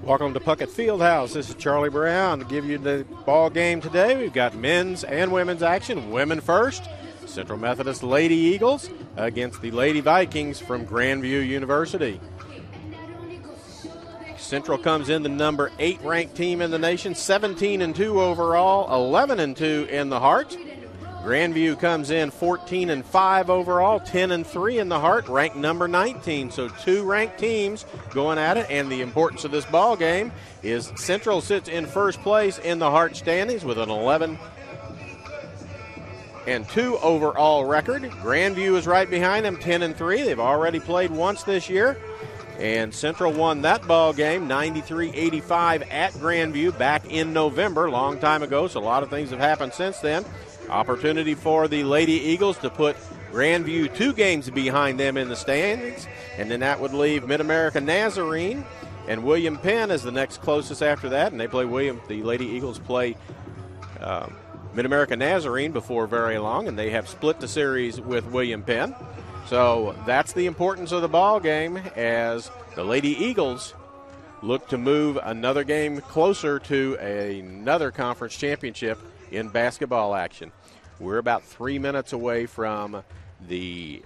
Welcome to Puckett Fieldhouse. This is Charlie Brown to give you the ball game today. We've got men's and women's action. Women first. Central Methodist Lady Eagles against the Lady Vikings from Grandview University. Central comes in the number 8 ranked team in the nation, 17-2 overall, 11-2 in the Heart. Grandview comes in 14-5 overall, 10-3 in the Heart, ranked number 19. So 2 ranked teams going at it, and the importance of this ball game is Central sits in first place in the Heart standings with an 11-2 overall record. Grandview is right behind them, 10-3. They've already played once this year, and Central won that ball game 93-85 at Grandview back in November, a long time ago. So a lot of things have happened since then. Opportunity for the Lady Eagles to put Grandview 2 games behind them in the standings, and then that would leave Mid-America Nazarene and William Penn as the next closest after that, and they play the Lady Eagles play Mid-America Nazarene before very long, and they have split the series with William Penn. So that's the importance of the ball game as the Lady Eagles look to move another game closer to another conference championship in basketball action. We're about 3 minutes away from the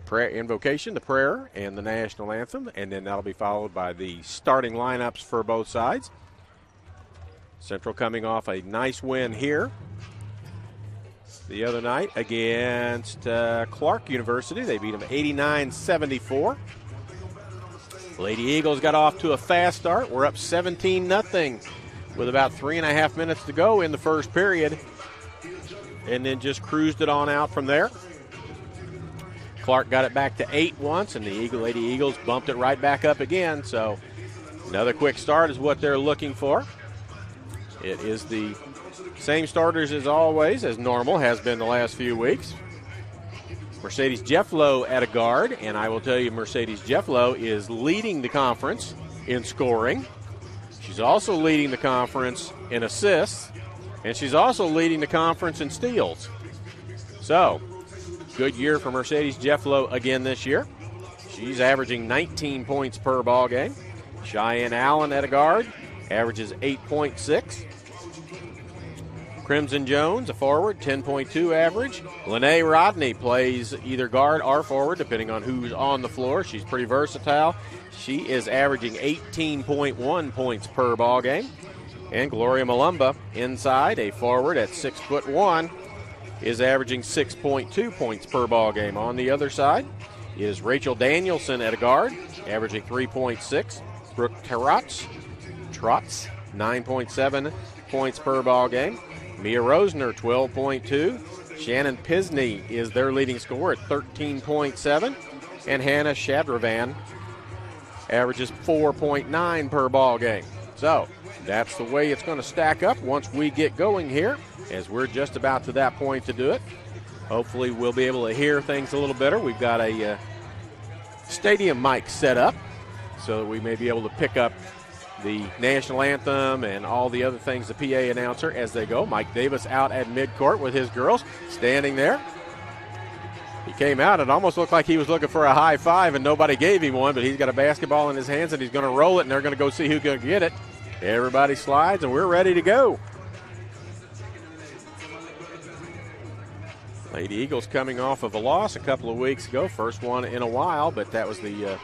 prayer invocation, the prayer, and the national anthem, and then that'll be followed by the starting lineups for both sides. Central coming off a nice win here the other night against Clark University. They beat them 89-74. Lady Eagles got off to a fast start. We're up 17-0 with about 3.5 minutes to go in the first period, and then just cruised it on out from there. Clark got it back to 8 once, and the Lady Eagles bumped it right back up again. So another quick start is what they're looking for. It is the same starters as always, as normal has been the last few weeks. Mercedes Jefflow at a guard, and I will tell you Mercedes Jefflow is leading the conference in scoring. She's also leading the conference in assists, and she's also leading the conference in steals. So, good year for Mercedes Jefflow again this year. She's averaging 19 points per ball game. Cheyenne Allen at a guard, averages 8.6. Crimson Jones, a forward, 10.2 average. Lene Rodney plays either guard or forward, depending on who's on the floor. She's pretty versatile. She is averaging 18.1 points per ball game. And Gloria Malumba, inside, a forward at 6'1", is averaging 6.2 points per ball game. On the other side is Rachel Danielson at a guard, averaging 3.6. Brooke Trots, 9.7 points per ball game. Mia Rosner, 12.2. Shannon Pisney is their leading scorer at 13.7. And Hannah Shadravan averages 4.9 per ball game. So that's the way it's going to stack up once we get going here, as we're just about to that point to do it. Hopefully we'll be able to hear things a little better. We've got a stadium mic set up so that we may be able to pick up the national anthem and all the other things, the PA announcer as they go. Mike Davis out at midcourt with his girls standing there. He came out, it almost looked like he was looking for a high five and nobody gave him one, but he's got a basketball in his hands and he's going to roll it and they're going to go see who can get it. Everybody slides and we're ready to go. Lady Eagles coming off of a loss a couple of weeks ago, first one in a while, but that was the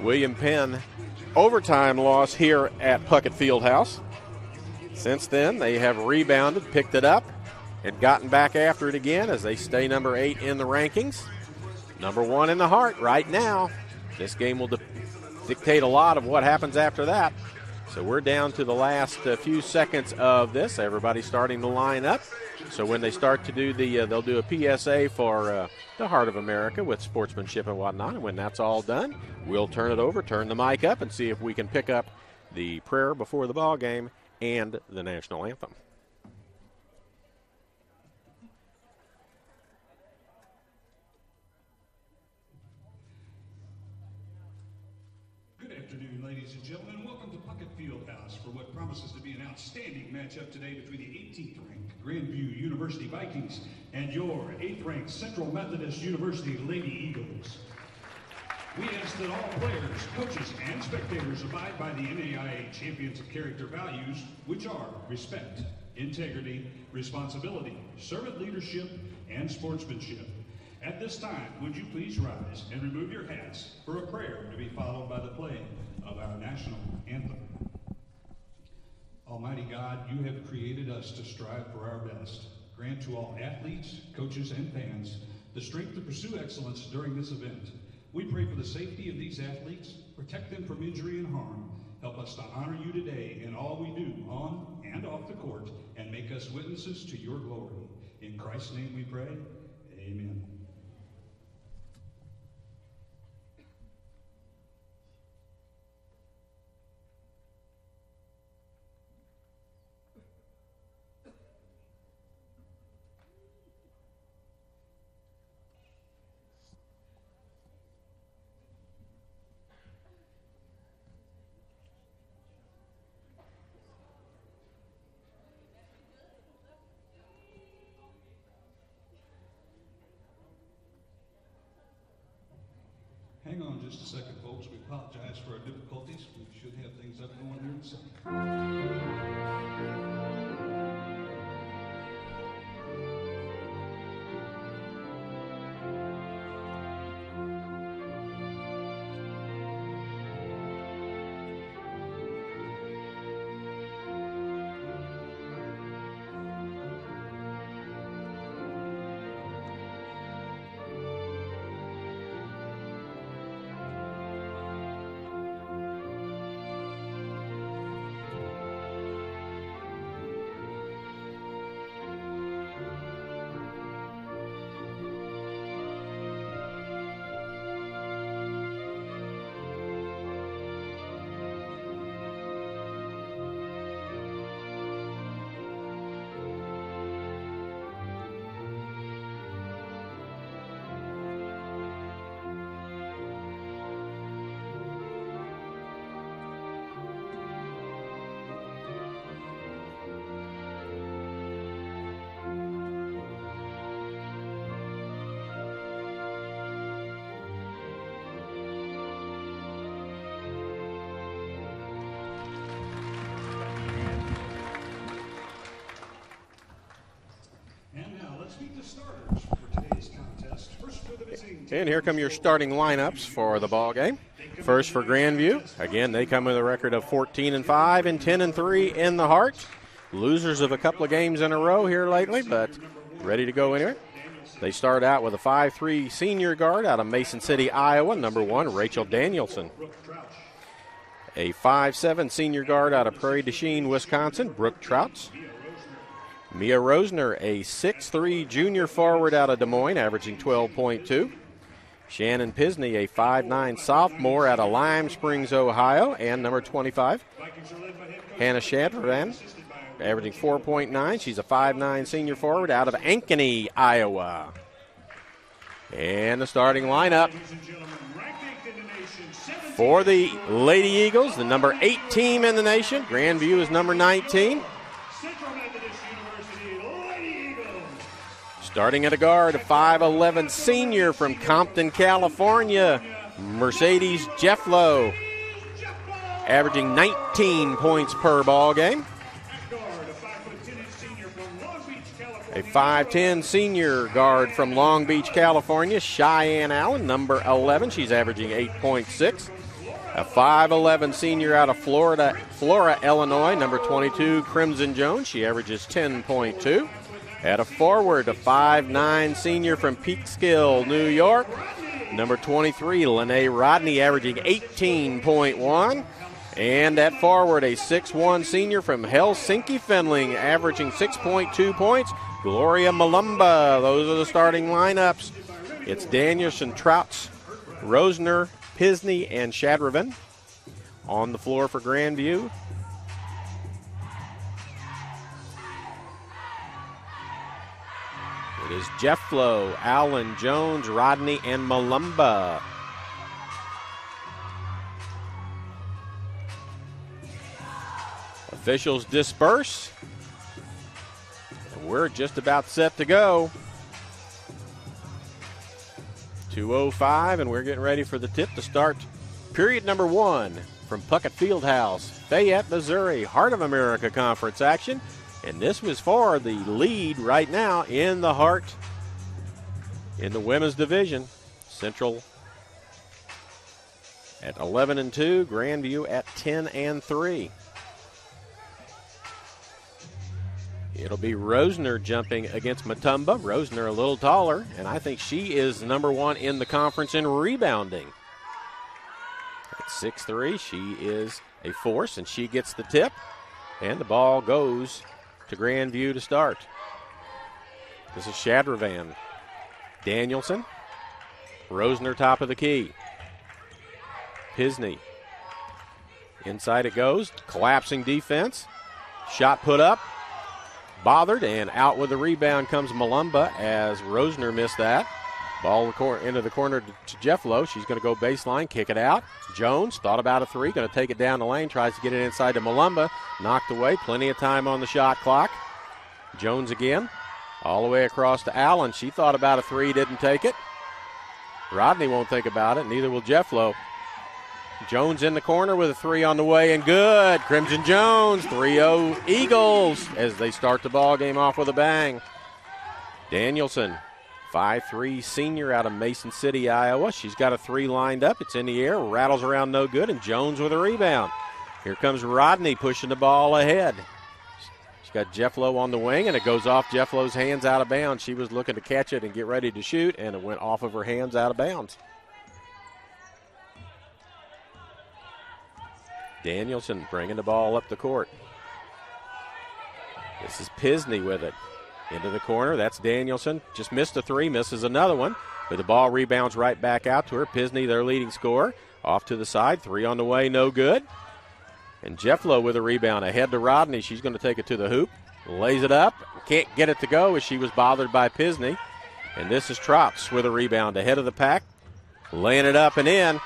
William Penn overtime loss here at Puckett Fieldhouse. Since then, they have rebounded, picked it up, and gotten back after it again as they stay number 8 in the rankings. Number 1 in the Heart right now. This game will dictate a lot of what happens after that. So we're down to the last few seconds of this. Everybody's starting to line up. So when they start to do they'll do a PSA for the Heart of America with sportsmanship and whatnot. And when that's all done, we'll turn the mic up and see if we can pick up the prayer before the ball game and the national anthem. Good afternoon, ladies and gentlemen. Welcome to Puckett Fieldhouse for what promises to be an outstanding matchup today between the 18th-ranked Grandview University Vikings and your 8th-ranked Central Methodist University Lady Eagles. We ask that all players, coaches, and spectators abide by the NAIA Champions of Character values, which are respect, integrity, responsibility, servant leadership, and sportsmanship. At this time, would you please rise and remove your hats for a prayer to be followed by the playing of our national anthem. Almighty God, you have created us to strive for our best. Grant to all athletes, coaches, and fans the strength to pursue excellence during this event. We pray for the safety of these athletes, protect them from injury and harm. Help us to honor you today in all we do on and off the court, and make us witnesses to your glory. In Christ's name we pray, amen. Hang on just a second, folks. We apologize for our difficulties. We should have things up going here in a second. And here come your starting lineups for the ball game. First for Grandview. Again, they come with a record of 14-5 and 10-3 in the heart. Losers of a couple of games in a row here lately, but ready to go anyway. They start out with a 5'3 senior guard out of Mason City, Iowa, number 1, Rachel Danielson. A 5'7 senior guard out of Prairie du Chien, Wisconsin, Brooke Trouts. Mia Rosner, a 6'3 junior forward out of Des Moines, averaging 12.2. Shannon Pisney, a 5'9 sophomore out of Lime Springs, Ohio, and number 25. Hannah Shadran, averaging 4.9. She's a 5'9 senior forward out of Ankeny, Iowa. And the starting lineup for the Lady Eagles, the number 8 team in the nation. Grandview is number 19. Starting at a guard, a 5'11 senior from Compton, California, Mercedes Jefflow, averaging 19 points per ball game. A 5'10 senior guard from Long Beach, California, Cheyenne Allen, number 11. She's averaging 8.6. A 5'11 senior out of Flora, Illinois, number 22, Crimson Jones. She averages 10.2. At a forward, a 5'9 senior from Peekskill, New York, number 23, Lene Rodney, averaging 18.1. And at forward, a 6'1 senior from Helsinki, Finland, averaging 6.2 points, Gloria Malumba. Those are the starting lineups. It's Danielson, Trouts, Rosner, Pisney, and Shadravan on the floor for Grandview. It is Jefflow, Allen, Jones, Rodney, and Malumba. Officials disperse. And we're just about set to go. 2:05, and we're getting ready for the tip to start period number 1 from Puckett Fieldhouse, Fayette, Missouri, Heart of America Conference action. And this was for the lead right now in the Heart in the women's division. Central at 11-2, Grandview at 10-3. It'll be Rosner jumping against Matumba. Rosner a little taller, and I think she is number 1 in the conference in rebounding. At 6'3", she is a force, and she gets the tip, and the ball goes to Grandview to start. This is Shadravan. Danielson. Rosner top of the key. Pisney. Inside it goes. Collapsing defense. Shot put up. Bothered, and out with the rebound comes Malumba as Rosner missed that. Ball into the corner to Jefflo. She's going to go baseline, kick it out. Jones thought about a three, going to take it down the lane, tries to get it inside to Malumba. Knocked away, plenty of time on the shot clock. Jones again, all the way across to Allen. She thought about a three, didn't take it. Rodney won't think about it, neither will Jefflo. Jones in the corner with a three on the way, and good. Crimson Jones, 3-0 Eagles as they start the ball game off with a bang. Danielson, 5'3" senior out of Mason City, Iowa. She's got a three lined up. It's in the air, rattles around no good, and Jones with a rebound. Here comes Rodney pushing the ball ahead. She's got Jefflo on the wing, and it goes off Jefflo's hands out of bounds. She was looking to catch it and get ready to shoot, and it went off of her hands out of bounds. Danielson bringing the ball up the court. This is Pisney with it. Into the corner, that's Danielson. Just missed a three, misses another one. But the ball rebounds right back out to her. Pisney, their leading scorer. Off to the side, three on the way, no good. And Jefflo with a rebound ahead to Rodney. She's going to take it to the hoop. Lays it up. Can't get it to go as she was bothered by Pisney. And this is Trops with a rebound ahead of the pack. Laying it up and in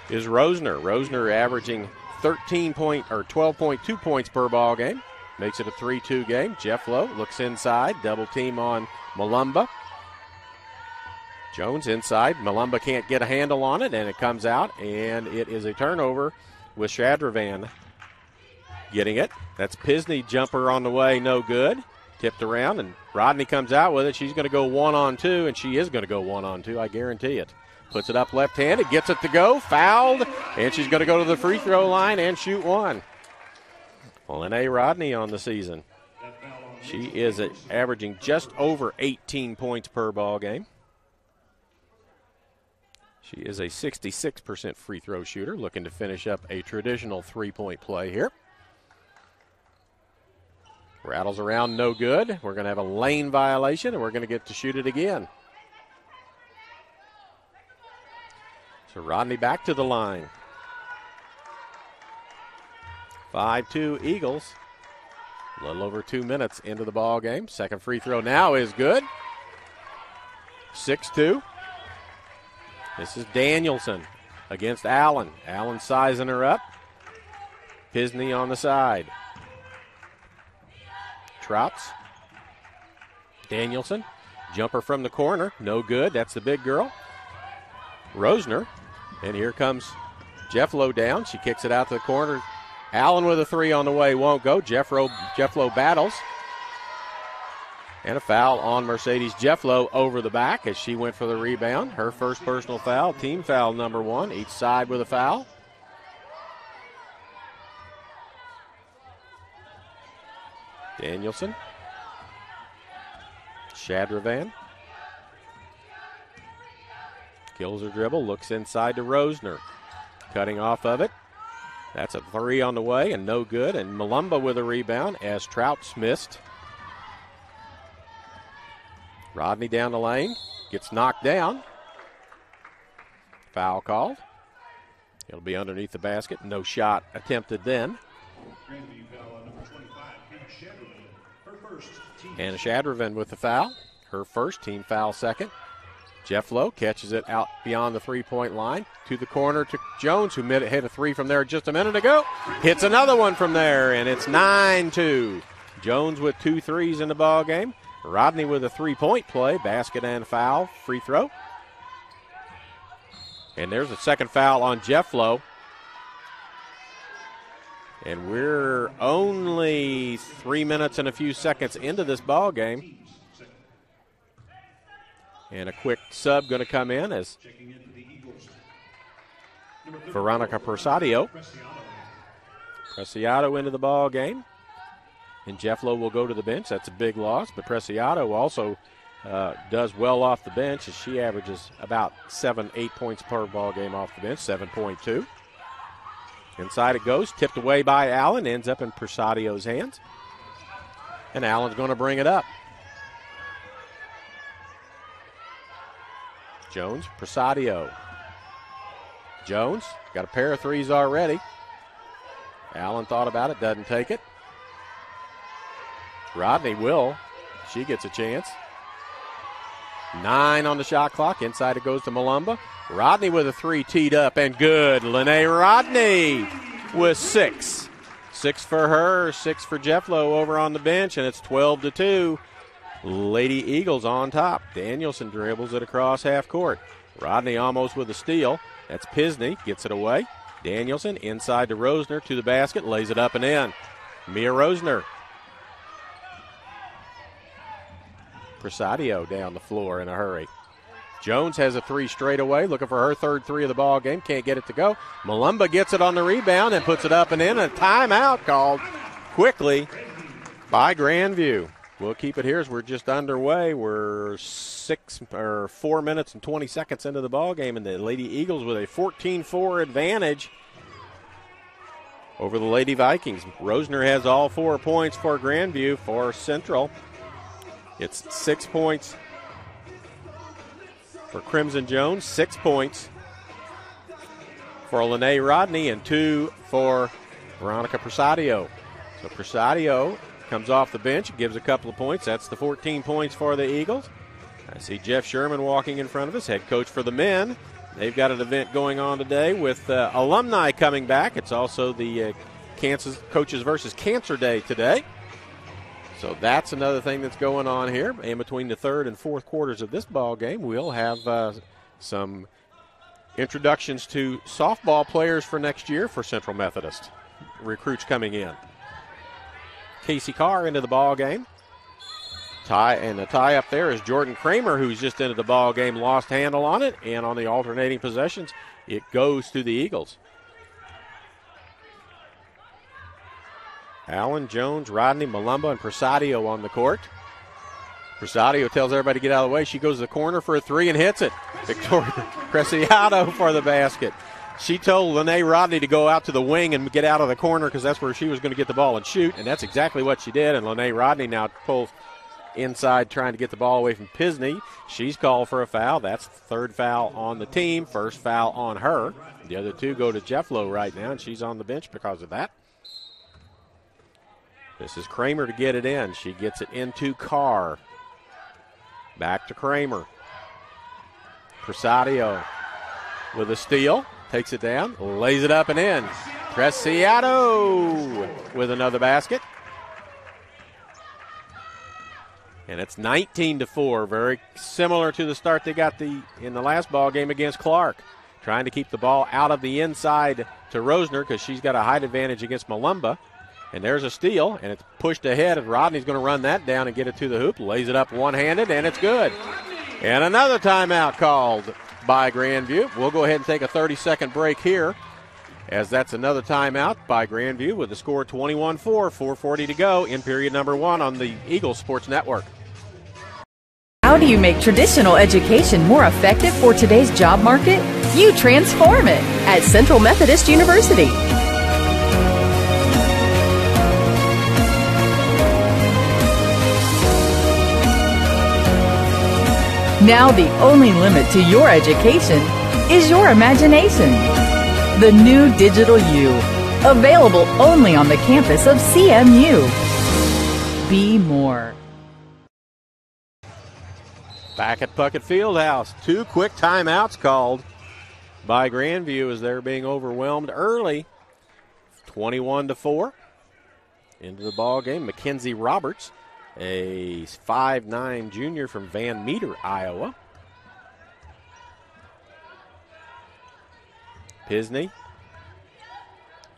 is Rosner. Rosner averaging 12.2 points per ball game. Makes it a 3-2 game. Jefflo looks inside. Double team on Malumba. Jones inside. Malumba can't get a handle on it, and it comes out, and it is a turnover with Shadravan getting it. That's Pisney jumper on the way, no good. Tipped around, and Rodney comes out with it. She's going to go 1-on-2, and she is going to go 1-on-2, I guarantee it. Puts it up left-handed, gets it to go, fouled, and she's going to go to the free throw line and shoot one. Lene Rodney on the season. She is averaging just over 18 points per ball game. She is a 66% free throw shooter, looking to finish up a traditional three-point play here. Rattles around, no good. We're going to have a lane violation, and we're going to get to shoot it again. So Rodney back to the line. 5-2 Eagles. A little over 2 minutes into the ball game. Second free throw now is good. 6-2. This is Danielson against Allen. Allen sizing her up. Pisney on the side. Trots. Danielson. Jumper from the corner. No good. That's the big girl. Rosner. And here comes Jefflo down. She kicks it out to the corner. Allen with a three on the way, won't go. Jefflo battles. And a foul on Mercedes Jefflo over the back as she went for the rebound. Her first personal foul, team foul number 1. Each side with a foul. Danielson. Shadravan. Kills her dribble, looks inside to Rosner. Cutting off of it. That's a three on the way and no good. And Malumba with a rebound as Trout's missed. Rodney down the lane. Gets knocked down. Foul called. It'll be underneath the basket. No shot attempted then. Anna Shadravan with the foul. Her first, team foul second. Jeff Lowe catches it out beyond the three-point line to the corner to Jones, who hit a three from there just a minute ago. Hits another one from there, and it's 9-2. Jones with 2 threes in the ball game. Rodney with a three-point play, basket and foul, free throw. And there's a second foul on Jeff Lowe. And we're only 3 minutes and a few seconds into this ball game. And a quick sub going to come in as Veronica Preciado into the ball game. And Jeff Lowe will go to the bench. That's a big loss. But Preciado also does well off the bench as she averages about 7-8 points per ball game off the bench, 7.2. Inside it goes, tipped away by Allen, ends up in Preciado's hands. And Allen's going to bring it up. Jones, Preciado. Jones got a pair of threes already. Allen thought about it, doesn't take it. Rodney will. She gets a chance. 9 on the shot clock. Inside it goes to Malumba. Rodney with a three teed up and good. Lene Rodney with 6. 6 for her, 6 for Jeff Lowe over on the bench, and it's 12-2. Lady Eagles on top. Danielson dribbles it across half court. Rodney almost with a steal. That's Pisney, gets it away. Danielson inside to Rosner to the basket, lays it up and in. Mia Rosner. Preciado down the floor in a hurry. Jones has a three straight away, looking for her third three of the ball game. Can't get it to go. Malumba gets it on the rebound and puts it up and in. A timeout called quickly by Grandview. We'll keep it here as we're just underway. We're 4 minutes and 20 seconds into the ball game, and the Lady Eagles with a 14-4 advantage over the Lady Vikings. Rosner has all 4 points for Grandview. For Central, it's 6 points for Crimson Jones, 6 points for Lene Rodney, and 2 for Veronica Preciado. So Preciado comes off the bench, gives a couple of points. That's the 14 points for the Eagles. I see Jeff Sherman walking in front of us, head coach for the men. They've got an event going on today with alumni coming back. It's also the Kansas Coaches versus Cancer Day today. So that's another thing that's going on here. In between the third and fourth quarters of this ball game, we'll have some introductions to softball players for next year for Central Methodist. Recruits coming in. Casey Carr into the ball game. The tie up there is Jordan Kramer, who's just into the ball game, lost handle on it, and on the alternating possessions, it goes to the Eagles. Allen, Jones, Rodney, Malumba, and Preciado on the court. Preciado tells everybody to get out of the way. She goes to the corner for a three and hits it. Victoria Preciado for the basket. She told Lene Rodney to go out to the wing and get out of the corner because that's where she was going to get the ball and shoot, and that's exactly what she did. And Lene Rodney now pulls inside trying to get the ball away from Pisney. She's called for a foul. That's the third foul on the team, first foul on her. The other two go to Jeff Lowe right now, and she's on the bench because of that. This is Kramer to get it in. She gets it into Carr. Back to Kramer. Preciado with a steal. Takes it down, lays it up and in. Preciado with another basket. And it's 19-4, very similar to the start they got in the last ball game against Clark. Trying to keep the ball out of the inside to Rosner because she's got a height advantage against Malumba. And there's a steal, and it's pushed ahead, and Rodney's going to run that down and get it to the hoop. Lays it up one-handed, and it's good. And another timeout called by Grandview. We'll go ahead and take a 30-second break here, as that's another timeout by Grandview with the score 21-4, 4:40 to go in period number 1 on the Eagles Sports Network. How do you make traditional education more effective for today's job market? You transform it at Central Methodist University. Now the only limit to your education is your imagination. The new Digital U, available only on the campus of CMU. Be more. Back at Puckett Fieldhouse, 2 quick timeouts called by Grandview as they're being overwhelmed early. 21-4 into the ball game. Mackenzie Roberts, a 5'9" junior from Van Meter, Iowa. Pisney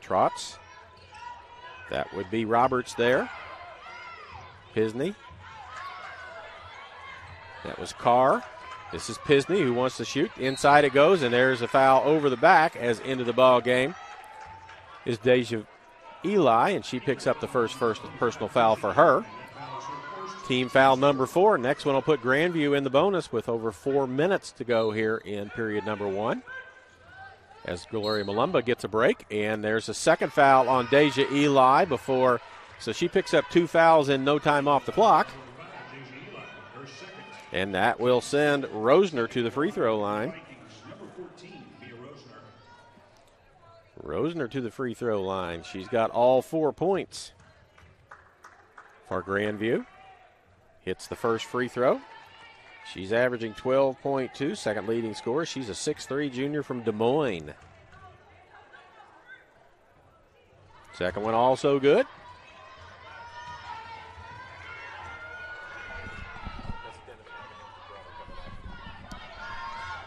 trots. That would be Roberts there. Pisney. That was Carr. This is Pisney who wants to shoot. Inside it goes, and there's a foul over the back as into the ball game is Deja Eli, and she picks up the first personal foul for her. Team foul number 4. Next one will put Grandview in the bonus with over 4 minutes to go here in period number 1. As Gloria Malumba gets a break, and there's a second foul on Deja Eli before, so she picks up 2 fouls in no time off the clock. And that will send Rosner to the free throw line. Rosner to the free throw line. She's got all 4 points for Grandview. Hits the first free throw. She's averaging 12.2, second leading scorer. She's a 6'3" junior from Des Moines. Second one also good.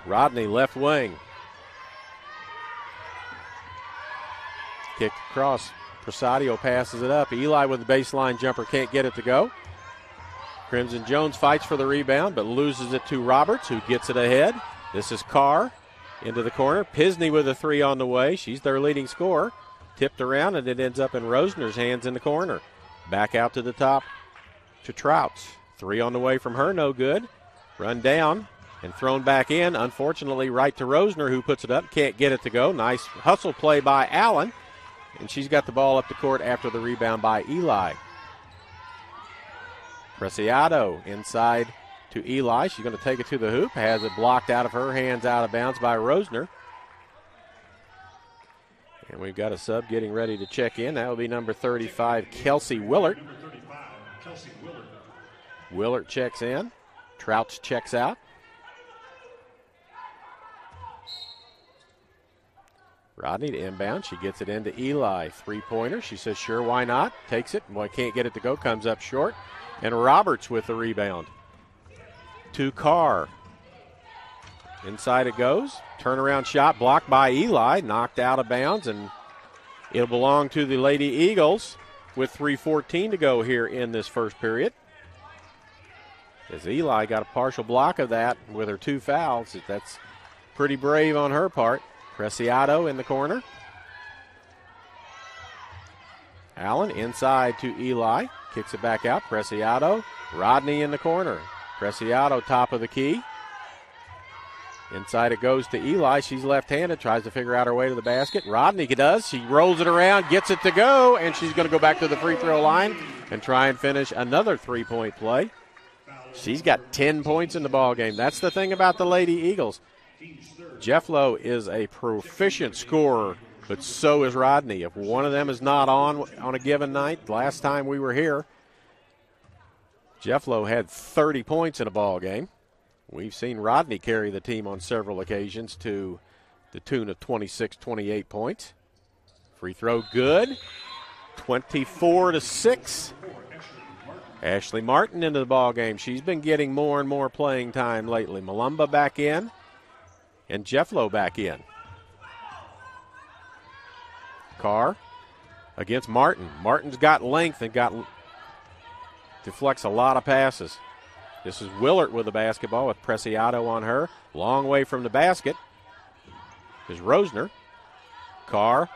Rodney, left wing. Kick across. Prasadio passes it up. Eli with the baseline jumper, can't get it to go. Crimson Jones fights for the rebound, but loses it to Roberts, who gets it ahead. This is Carr into the corner. Pisney with a 3 on the way. She's their leading scorer. Tipped around, and it ends up in Rosner's hands in the corner. Back out to the top to Trouts. 3 on the way from her, no good. Run down and thrown back in. Unfortunately, right to Rosner, who puts it up. Can't get it to go. Nice hustle play by Allen. And she's got the ball up the court after the rebound by Eli. Preciado inside to Eli. She's going to take it to the hoop. Has it blocked out of her hands, out of bounds by Rosner. And we've got a sub getting ready to check in. That will be number 35, Kelsey Willert. Willert checks in. Trouts checks out. Rodney to inbound. She gets it into Eli. 3-pointer. She says, sure, why not? Takes it. Boy, can't get it to go. Comes up short. And Roberts with the rebound. To Carr. Inside it goes. Turnaround shot blocked by Eli. Knocked out of bounds. And it'll belong to the Lady Eagles with 3:14 to go here in this first period. As Eli got a partial block of that with her 2 fouls. That's pretty brave on her part. Preciado in the corner. Allen inside to Eli. Kicks it back out. Preciado. Rodney in the corner. Preciado top of the key. Inside it goes to Eli. She's left-handed. Tries to figure out her way to the basket. Rodney does. She rolls it around. Gets it to go. And she's going to go back to the free throw line and try and finish another 3-point play. She's got 10 points in the ball game. That's the thing about the Lady Eagles. Jeff Lowe is a proficient scorer, but so is Rodney. If one of them is not on a given night, last time we were here, Jeff Lowe had 30 points in a ball game. We've seen Rodney carry the team on several occasions to the tune of 26, 28 points. Free throw good. 24-6. Ashley Martin into the ball game. She's been getting more and more playing time lately. Malumba back in. And Jeff Lowe back in. Carr against Martin. Martin's got length and deflects a lot of passes. This is Willert with the basketball with Preciado on her. Long way from the basket is Rosner. Carr,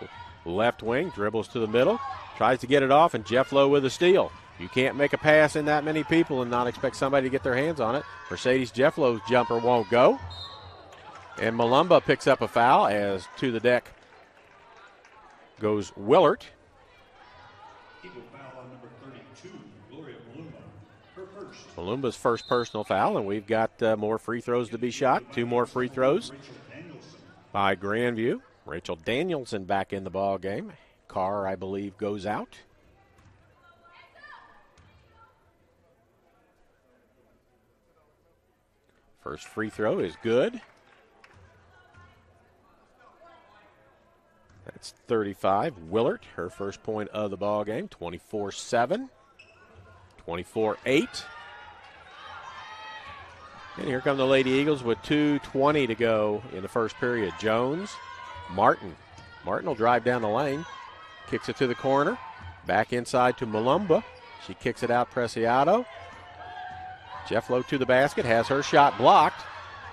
left wing, dribbles to the middle. Tries to get it off, and Jeff Lowe with a steal. You can't make a pass in that many people and not expect somebody to get their hands on it. Mercedes Jeff Lowe's jumper won't go. And Malumba picks up a foul as to the deck goes Willert. Malumba's first personal foul, and we've got more free throws to be shot. 2 more free throws by Grandview. Rachel Danielson back in the ball game. Carr, I believe, goes out. First free throw is good. That's 35. Willert, her first point of the ball game, 24-7, 24-8. And here come the Lady Eagles with 2:20 to go in the first period. Jones, Martin. Martin will drive down the lane, kicks it to the corner, back inside to Malumba. She kicks it out, Preciado. Jefflo to the basket, has her shot blocked,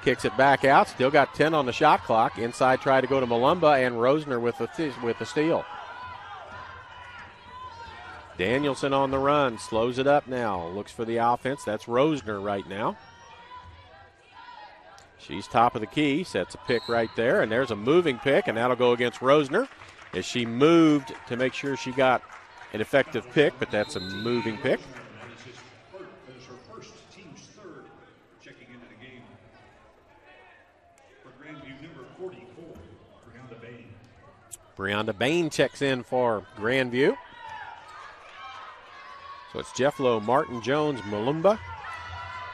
kicks it back out, still got 10 on the shot clock. Inside tried to go to Malumba, and Rosner with the steal. Danielson on the run, slows it up now, looks for the offense. That's Rosner right now. She's top of the key, sets a pick right there, and there's a moving pick, and that'll go against Rosner as she moved to make sure she got an effective pick, but that's a moving pick. That is her first, team's third, checking into the game. For Grandview, number 44, Brianna Bain. Brianna Bain checks in for Grandview. So it's Jefflo, Martin, Jones, Malumba,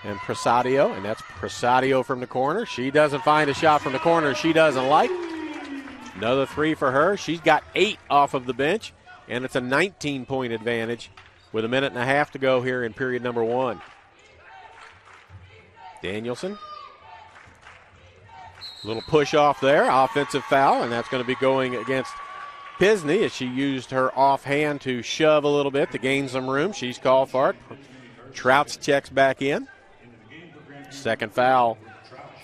and Presadio, and that's Presadio from the corner. She doesn't find a shot from the corner she doesn't like. Another three for her. She's got 8 off of the bench, and it's a 19-point advantage with a minute and a half to go here in period number 1. Danielson. Little push off there, offensive foul, and that's going to be going against Pisney as she used her offhand to shove a little bit to gain some room. She's called for it. Trouts checks back in. Second foul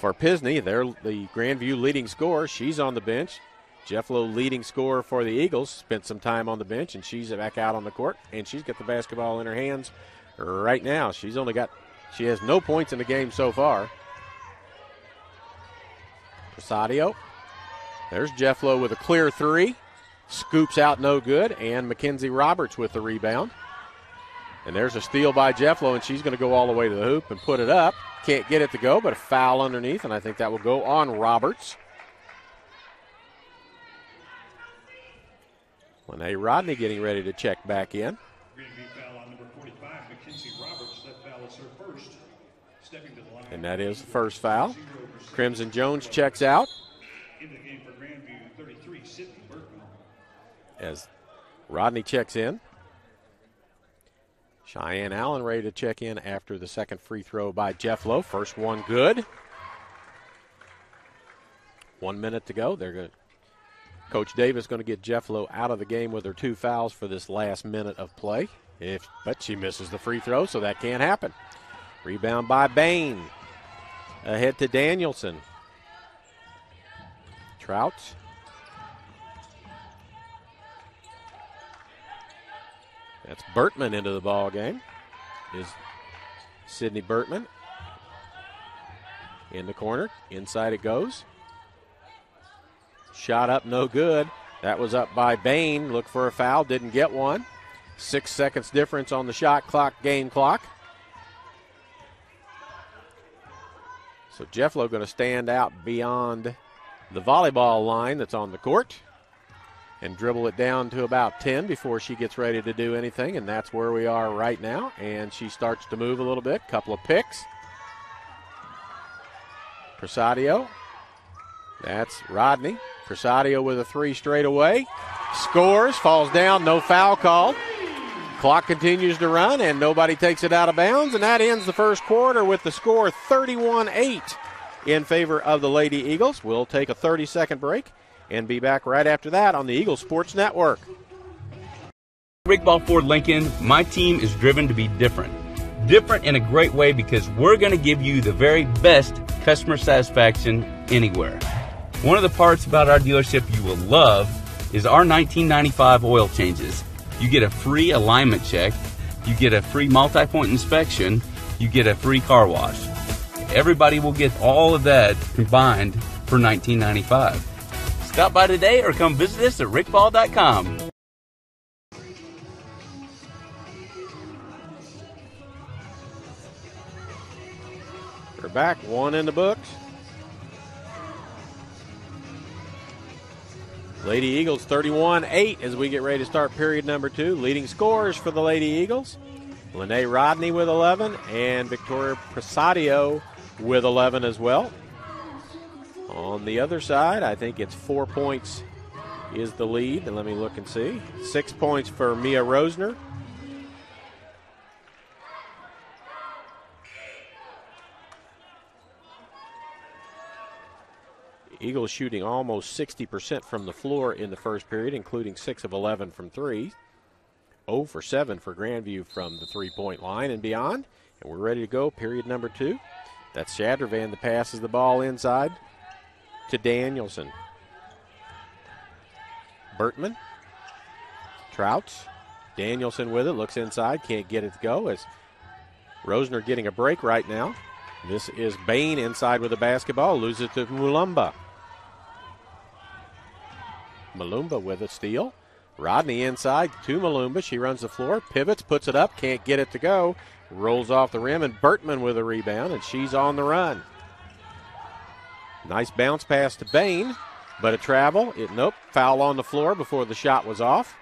for Pisney. They're the Grandview leading scorer. She's on the bench. Jefflo, leading scorer for the Eagles, spent some time on the bench, and she's back out on the court, and she's got the basketball in her hands right now. She has no points in the game so far. Presadio. There's Jefflo with a clear three. Scoops out, no good, and Mackenzie Roberts with the rebound. And there's a steal by Jefflo, and she's going to go all the way to the hoop and put it up. Can't get it to go, but a foul underneath, and I think that will go on Roberts. Lene Rodney getting ready to check back in. Grandview foul on number 45, Mackenzie Roberts. That foul is her first. Stepping to the line. And that is the first foul. Crimson Jones checks out. In the game for Grandview, 33, Sydney Bergman. As Rodney checks in. Cheyenne Allen ready to check in after the second free throw by Jefflo. First one good. 1 minute to go. They're good. Coach Davis going to get Jefflo out of the game with her 2 fouls for this last minute of play. But she misses the free throw, so that can't happen. Rebound by Bain. Ahead to Danielson. Trouts. That's Bertman into the ball game. Is Sydney Bertman. In the corner. Inside it goes. Shot up, no good. That was up by Bain. Looked for a foul, didn't get one. 6 seconds difference on the shot clock, game clock. So Jefflo going to stand out beyond the volleyball line that's on the court and dribble it down to about 10 before she gets ready to do anything, and that's where we are right now. And she starts to move a little bit, couple of picks. Presadio. That's Rodney. Presadio with a 3 straight away. Scores, falls down, no foul called. Clock continues to run, and nobody takes it out of bounds, and that ends the first quarter with the score 31-8 in favor of the Lady Eagles. We'll take a 30-second break and be back right after that on the Eagles Sports Network. Rick Ball Ford Lincoln, my team is driven to be different. Different in a great way because we're going to give you the very best customer satisfaction anywhere. One of the parts about our dealership you will love is our 1995 oil changes. You get a free alignment check, you get a free multi-point inspection, you get a free car wash. Everybody will get all of that combined for $19.95. Stop by today or come visit us at rickball.com. We're back, 1 in the books. Lady Eagles 31-8 as we get ready to start period number 2. Leading scorers for the Lady Eagles, Lene Rodney with 11 and Victoria Presadio with 11 as well. On the other side, I think it's 4 points is the lead. And let me look and see. 6 points for Mia Rosner. Eagles shooting almost 60% from the floor in the first period, including 6 of 11 from 3. 0 for 7 for Grandview from the three-point line and beyond. And we're ready to go, period number 2. That's Shadrovan that passes the ball inside to Danielson. Bertman. Trouts. Danielson with it, looks inside, can't get it to go as Rosner getting a break right now. This is Bain inside with the basketball, loses it to Mulumba. Malumba with a steal. Rodney inside to Malumba. She runs the floor, pivots, puts it up, can't get it to go. Rolls off the rim, and Bertman with a rebound, and she's on the run. Nice bounce pass to Bain, but a travel. Nope, foul on the floor before the shot was off.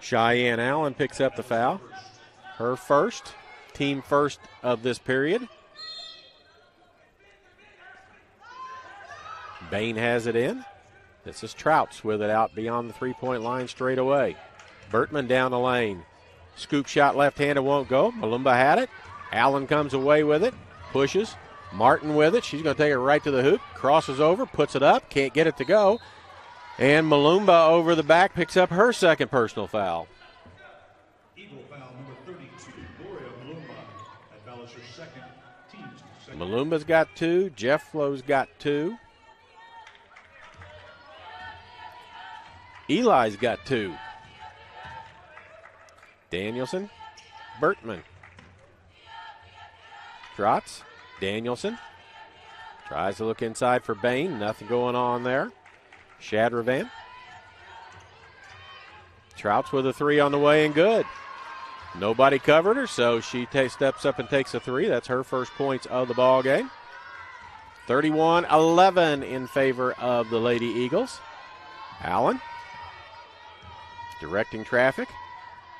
Cheyenne Allen picks up the foul. Her first, team first of this period. Bain has it in. This is Trouts with it out beyond the three-point line straight away. Bertman down the lane. Scoop shot left-handed won't go. Malumba had it. Allen comes away with it. Pushes. Martin with it. She's going to take it right to the hoop. Crosses over. Puts it up. Can't get it to go. And Malumba over the back picks up her second personal foul. Eagle foul number 32, Gloria Malumba. That foul is her second, team's second. Malumba's got 2. Jeff Flo's got 2. Eli's got 2. Danielson, Bertman. Trotz, Danielson. Tries to look inside for Bain. Nothing going on there. Shadrovan. Trouts with a 3 on the way and good. Nobody covered her, so she steps up and takes a 3. That's her first points of the ball game. 31-11 in favor of the Lady Eagles. Allen directing traffic.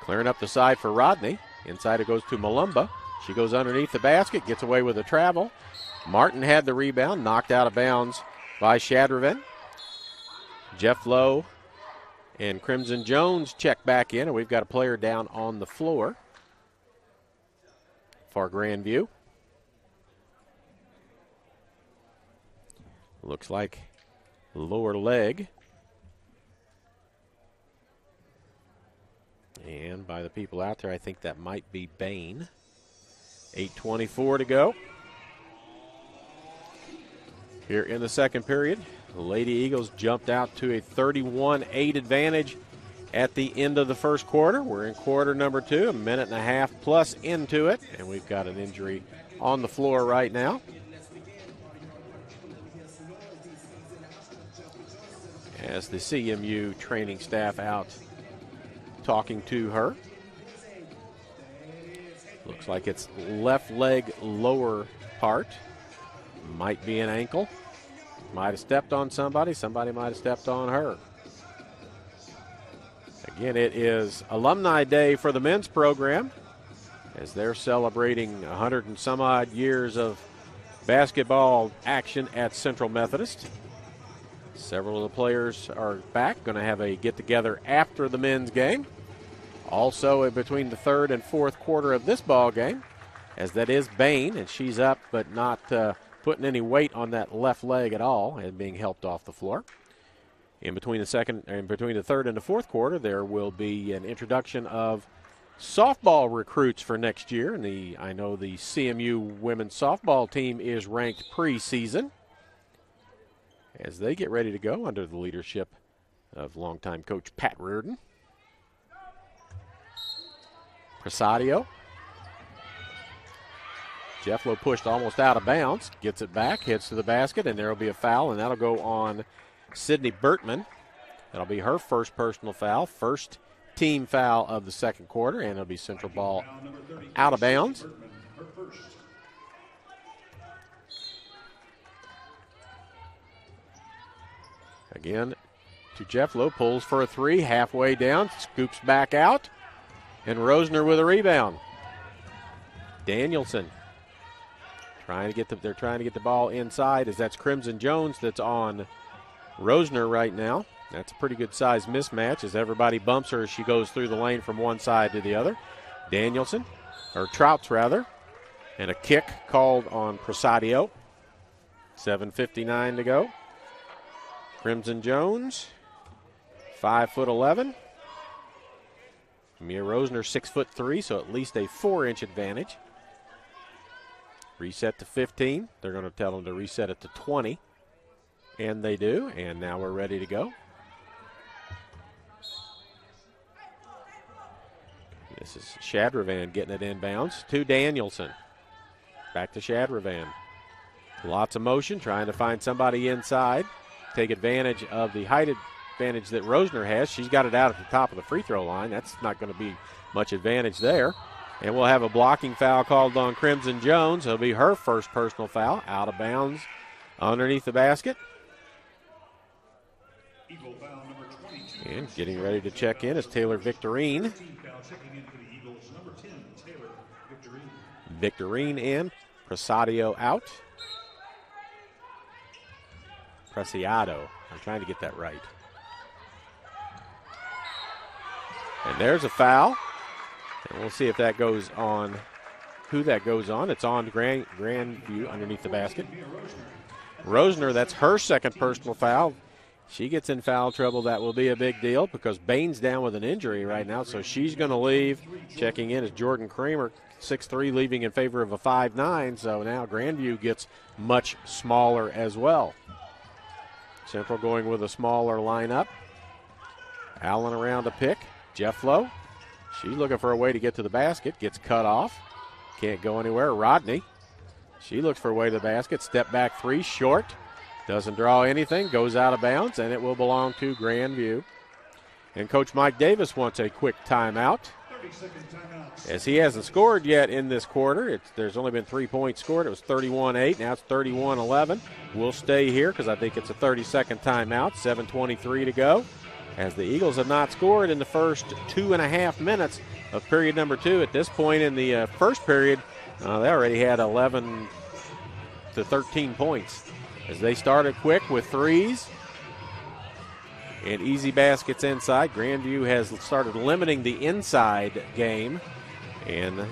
Clearing up the side for Rodney. Inside it goes to Malumba. She goes underneath the basket, gets away with a travel. Martin had the rebound, knocked out of bounds by Shadrovan. Jeff Lowe and Crimson Jones check back in, and we've got a player down on the floor for Grandview. Looks like lower leg. And by the people out there, I think that might be Bain. 8:24 to go. Here in the second period, the Lady Eagles jumped out to a 31-8 advantage at the end of the first quarter. We're in quarter number 2, a minute and a half plus into it, and we've got an injury on the floor right now. As the CMU training staff out talking to her. Looks like it's left leg lower part. Might be an ankle. Might have stepped on somebody. Somebody might have stepped on her. Again, it is Alumni Day for the men's program as they're celebrating 100 and some odd years of basketball action at Central Methodist. Several of the players are back, going to have a get-together after the men's game. Also between the third and fourth quarter of this ball game, as that is Bain, and she's up but not putting any weight on that left leg at all and being helped off the floor. In between the third and the fourth quarter, there will be an introduction of softball recruits for next year. And I know the CMU women's softball team is ranked preseason as they get ready to go under the leadership of longtime coach Pat Reardon. Presadio. Jeff Lowe pushed almost out of bounds, gets it back, hits to the basket, and there will be a foul, and that'll go on Sydney Bertman. That'll be her first personal foul, first team foul of the second quarter, and it'll be Central ball out of bounds. Again, to Jeff Lowe, pulls for a 3, halfway down, scoops back out, and Rosner with a rebound. Danielson they're trying to get the ball inside, as that's Crimson Jones that's on Rosner right now. That's a pretty good size mismatch as everybody bumps her as she goes through the lane from one side to the other. Danielson, or Trouts rather, and a kick called on Prasadio. 7:59 to go. Crimson Jones, 5'11". Mia Rosner, 6'3", so at least a 4-inch advantage. Reset to 15. They're going to tell them to reset it to 20. And they do, and now we're ready to go. This is Shadravan getting it inbounds to Danielson. Back to Shadravan. Lots of motion, trying to find somebody inside. Take advantage of the height advantage that Rosner has. She's got it out at the top of the free throw line. That's not going to be much advantage there. And we'll have a blocking foul called on Crimson Jones. It'll be her first personal foul. Out of bounds underneath the basket. And getting ready to check in is Taylor Victorine. Victorine in. Prasadio out. Preciado. I'm trying to get that right. And there's a foul. And we'll see if that goes on, who that goes on. It's on Grandview underneath the basket. Rosner, that's her second personal foul. She gets in foul trouble. That will be a big deal because Bain's down with an injury right now, so she's going to leave. Checking in is Jordan Kramer, 6'3", leaving in favor of a 5'9", so now Grandview gets much smaller as well. Central going with a smaller lineup. Allen around to pick. Jefflo. She's looking for a way to get to the basket. Gets cut off. Can't go anywhere. Rodney. She looks for a way to the basket. Step back three. Short. Doesn't draw anything. Goes out of bounds, and it will belong to Grandview. And Coach Mike Davis wants a quick timeout. As he hasn't scored yet in this quarter. There's only been 3 points scored. It was 31-8. Now it's 31-11. We'll stay here because I think it's a 30-second timeout. 7:23 to go. As the Eagles have not scored in the first 2.5 minutes of period number 2. At this point in the first period, they already had 11 to 13 points. As they started quick with threes and easy baskets inside. Grandview has started limiting the inside game. And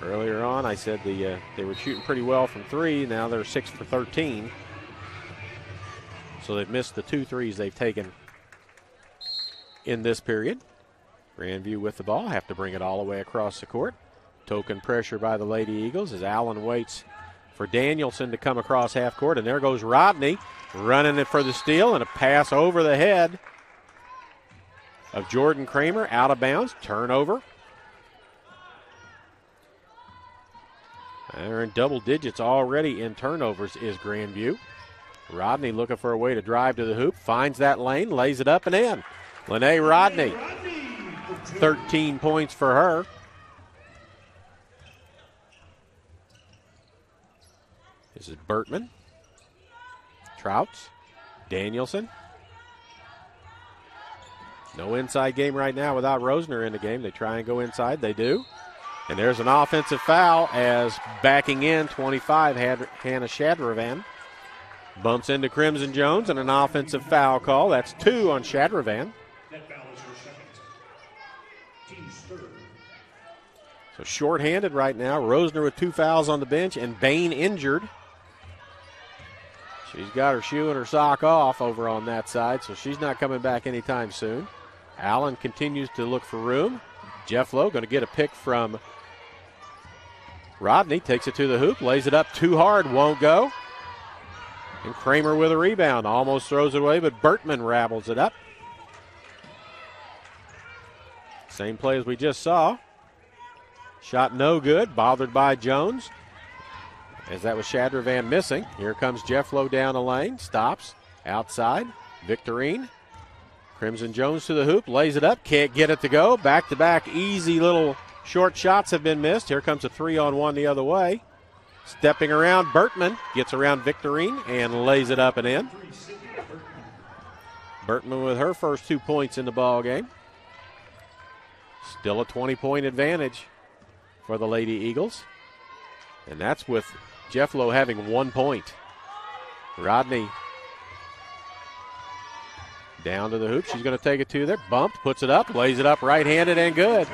earlier on I said they were shooting pretty well from three. Now they're 6 for 13. So they've missed the 2 threes they've taken in this period. Grandview with the ball, have to bring it all the way across the court. Token pressure by the Lady Eagles as Allen waits for Danielson to come across half court. And there goes Rodney running it for the steal, and a pass over the head of Jordan Kramer, out of bounds, turnover. They're in double digits already in turnovers is Grandview. Rodney looking for a way to drive to the hoop, finds that lane, lays it up and in. Lene Rodney, 13 points for her. This is Burtman, Trouts, Danielson. No inside game right now without Rosner in the game. They try and go inside. They do. And there's an offensive foul as backing in 25, Hannah Shadravan. Bumps into Crimson Jones and an offensive foul call. That's 2 on Shadravan. That foul is her second. Team's third. So shorthanded right now. Rosner with 2 fouls on the bench and Bain injured. She's got her shoe and her sock off over on that side, so she's not coming back anytime soon. Allen continues to look for room. Jeff Lowe going to get a pick from Rodney. Takes it to the hoop, lays it up too hard, won't go. And Kramer with a rebound. Almost throws it away, but Burtman rabbles it up. Same play as we just saw. Shot no good. Bothered by Jones. As that was Shadravan missing. Here comes Jeff Lowe down the lane. Stops. Outside. Victorine. Crimson Jones to the hoop. Lays it up. Can't get it to go. Back-to-back easy little short shots have been missed. Here comes a 3-on-1 the other way. Stepping around, Burtman gets around Victorine and lays it up and in. Burtman with her first 2 points in the ball game. Still a 20-point advantage for the Lady Eagles. And that's with Jeff Lowe having 1 point. Rodney down to the hoop. She's going to take it to there. Bumped, puts it up, lays it up right-handed and good.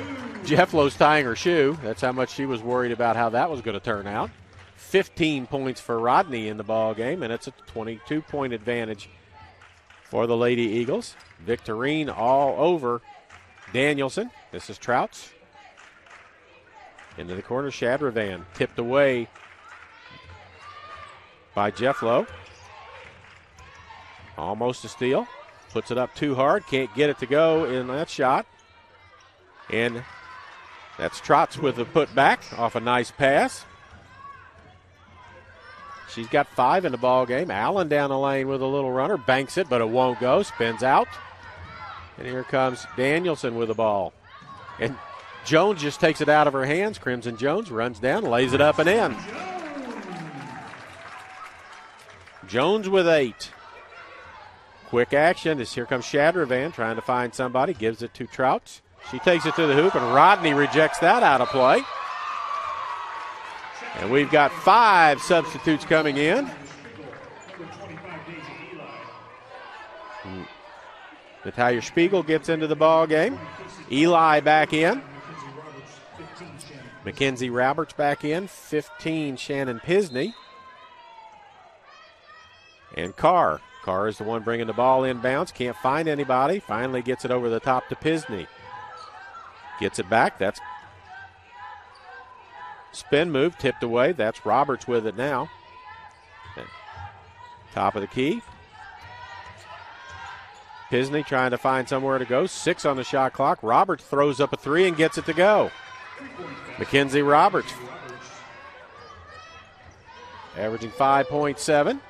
Jeff Lowe's tying her shoe. That's how much she was worried about how that was going to turn out. 15 points for Rodney in the ball game, and it's a 22-point advantage for the Lady Eagles. Victorine all over Danielson. This is Trouts. Into the corner, Shadravan. Tipped away by Jeff Lowe. Almost a steal. Puts it up too hard. Can't get it to go in that shot. And that's Trotz with a putback off a nice pass. She's got 5 in the ball game. Allen down the lane with a little runner. Banks it, but it won't go. Spins out. And here comes Danielson with the ball. And Jones just takes it out of her hands. Crimson Jones runs down, lays it up and in. Jones with 8. Quick action. Here comes Shadravan trying to find somebody. Gives it to Trouts. She takes it to the hoop, and Rodney rejects that out of play. And we've got 5 substitutes coming in. Natalia Spiegel gets into the ball game. Eli back in. Mackenzie Roberts back in. 15, Shannon Pisney. And Carr. Carr is the one bringing the ball inbounds. Can't find anybody. Finally gets it over the top to Pisney. Gets it back. That's spin move. Tipped away. That's Roberts with it now. Top of the key. Pisney trying to find somewhere to go. 6 on the shot clock. Roberts throws up a 3 and gets it to go. Mackenzie Roberts. Averaging 5.7.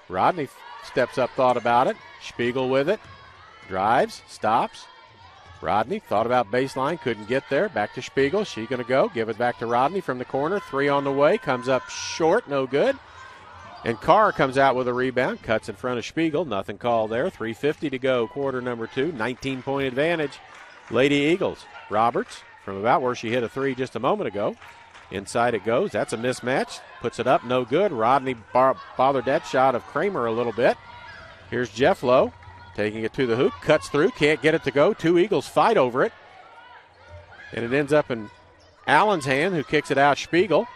Rodney steps up, thought about it. Spiegel with it. Drives, stops. Rodney thought about baseline, couldn't get there. Back to Spiegel. She's going to go. Give it back to Rodney from the corner. 3 on the way. Comes up short. No good. And Carr comes out with a rebound. Cuts in front of Spiegel. Nothing called there. 3:50 to go. Quarter number 2. 19-point advantage. Lady Eagles. Roberts from about where she hit a 3 just a moment ago. Inside it goes. That's a mismatch. Puts it up. No good. Rodney bothered that shot of Kramer a little bit. Here's Jeff Lowe taking it to the hoop. Cuts through. Can't get it to go. 2 Eagles fight over it. And it ends up in Allen's hand, who kicks it out. Spiegel.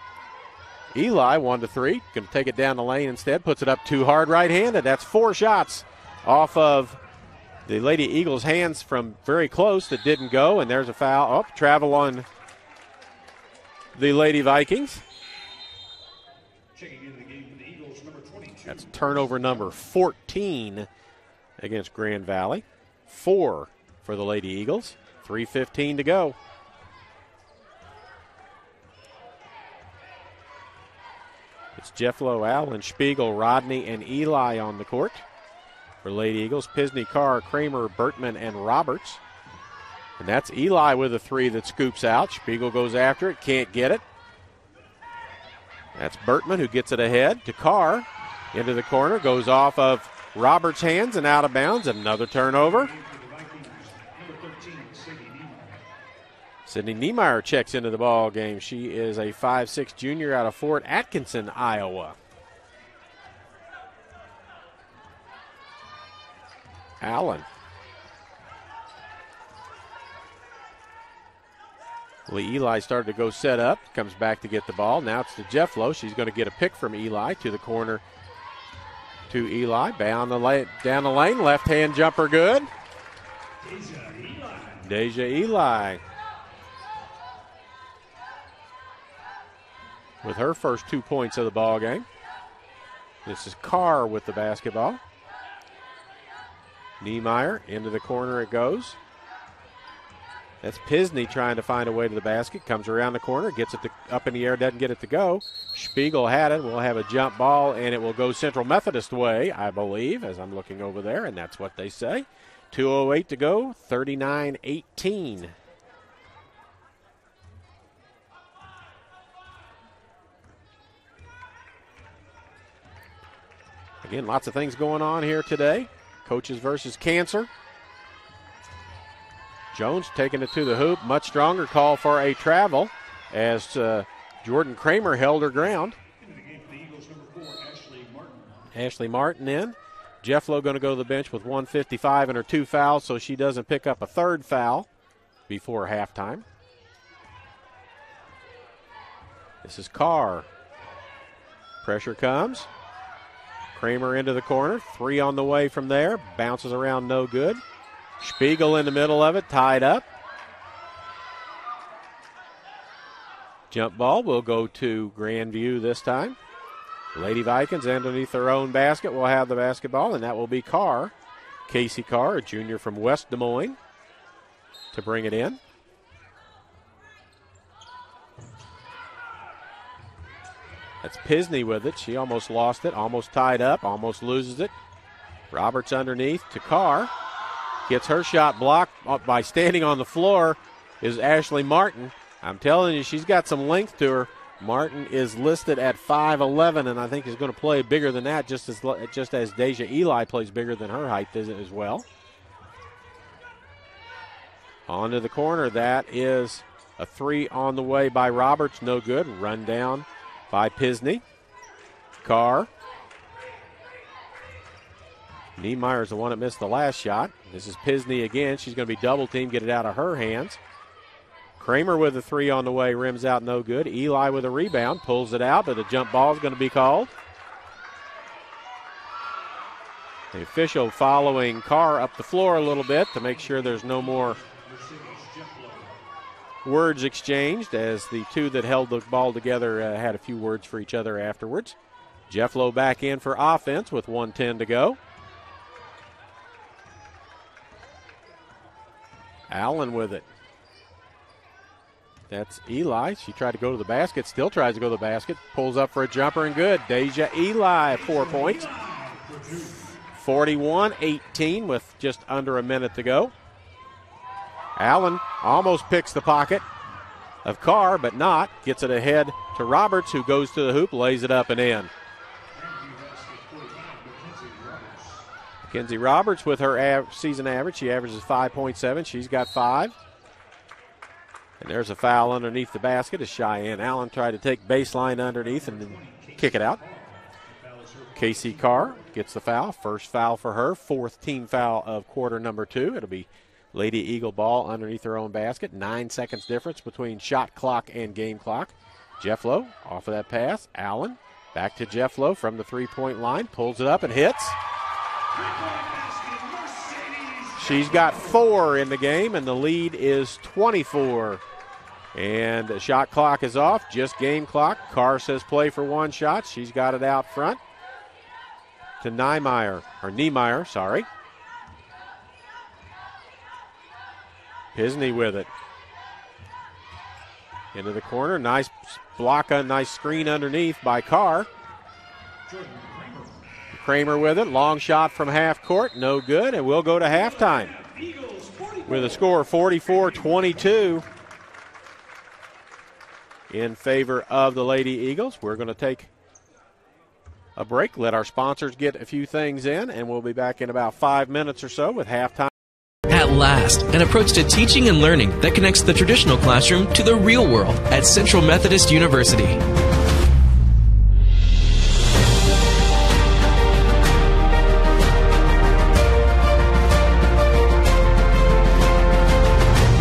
Eli, 1-3. Going to take it down the lane instead. Puts it up too hard right-handed. That's 4 shots off of the Lady Eagles' hands from very close that didn't go. And there's a foul. Oh, travel on the Lady Vikings. Checking into the game for the Eagles, number 22. That's turnover number 14 against Grand Valley. 4 for the Lady Eagles. 3:15 to go. It's Jeff Lowe, Allen, Spiegel, Rodney, and Eli on the court. For Lady Eagles, Pisney, Carr, Kramer, Bertman, and Roberts. And that's Eli with a 3 that scoops out. Spiegel goes after it, can't get it. That's Bertman who gets it ahead to Carr. Into the corner, goes off of Roberts' hands and out of bounds. Another turnover. Sydney Niemeyer checks into the ball game. She is a 5'6" junior out of Fort Atkinson, Iowa. Allen. Eli started to go set up. Comes back to get the ball. Now it's to Jeff Lowe. She's going to get a pick from Eli to the corner to Eli. Down the lane. Left-hand jumper good. Deja Eli. With her first 2 points of the ball game. This is Carr with the basketball. Niemeyer into the corner it goes. That's Pisney trying to find a way to the basket. Comes around the corner, gets it up in the air, doesn't get it to go. Spiegel had it. We'll have a jump ball, and it will go Central Methodist way, I believe, as I'm looking over there, and that's what they say. 2:08 to go, 39-18. Again, lots of things going on here today. Coaches versus cancer. Jones taking it to the hoop. Much stronger call for a travel as Jordan Kramer held her ground. Ashley Martin in. Jeff Lowe going to go to the bench with 1:55 and her 2 fouls, so she doesn't pick up a third foul before halftime. This is Carr. Pressure comes. Kramer into the corner. 3 on the way from there. Bounces around, no good. Spiegel in the middle of it, tied up. Jump ball will go to Grandview this time. Lady Vikings underneath their own basket will have the basketball, and that will be Carr. Casey Carr, a junior from West Des Moines, to bring it in. That's Pisney with it. She almost lost it, almost tied up, almost loses it. Roberts underneath to Carr. Gets her shot blocked by standing on the floor is Ashley Martin. I'm telling you, she's got some length to her. Martin is listed at 5'11", and I think is going to play bigger than that, just as Deja Eli plays bigger than her height as well. On to the corner. That is a 3 on the way by Roberts. No good. Run down by Pisney. Carr. Niemeyer's the one that missed the last shot. This is Pisney again. She's going to be double-teamed, get it out of her hands. Kramer with a 3 on the way, rims out, no good. Eli with a rebound, pulls it out, but a jump ball is going to be called. The official following Carr up the floor a little bit to make sure there's no more words exchanged, as the two that held the ball together had a few words for each other afterwards. Jeff Lowe back in for offense with 1:10 to go. Allen with it. That's Eli. She tried to go to the basket, still tries to go to the basket, pulls up for a jumper and good. Deja Eli, 4 points. 41-18 with just under a minute to go. Allen almost picks the pocket of Carr, but not. Gets it ahead to Roberts, who goes to the hoop, lays it up and in. Mackenzie Roberts with her season average. She averages 5.7. She's got 5. And there's a foul underneath the basket as Cheyenne Allen tried to take baseline underneath and then kick it out. Casey Carr gets the foul. First foul for her. 4th team foul of quarter number 2. It'll be Lady Eagle ball underneath her own basket. 9 seconds difference between shot clock and game clock. Jeff Lowe off of that pass. Allen back to Jeff Lowe from the 3-point line. Pulls it up and hits. She's got 4 in the game, and the lead is 24. And the shot clock is off, just game clock. Carr says play for 1 shot. She's got it out front to Niemeyer. Pisney with it. Into the corner. Nice block, a nice screen underneath by Carr. Kramer with it. Long shot from half court. No good, and we'll go to halftime with a score 44-22 in favor of the Lady Eagles. We're going to take a break, let our sponsors get a few things in, and we'll be back in about 5 minutes or so with halftime. At last, an approach to teaching and learning that connects the traditional classroom to the real world at Central Methodist University.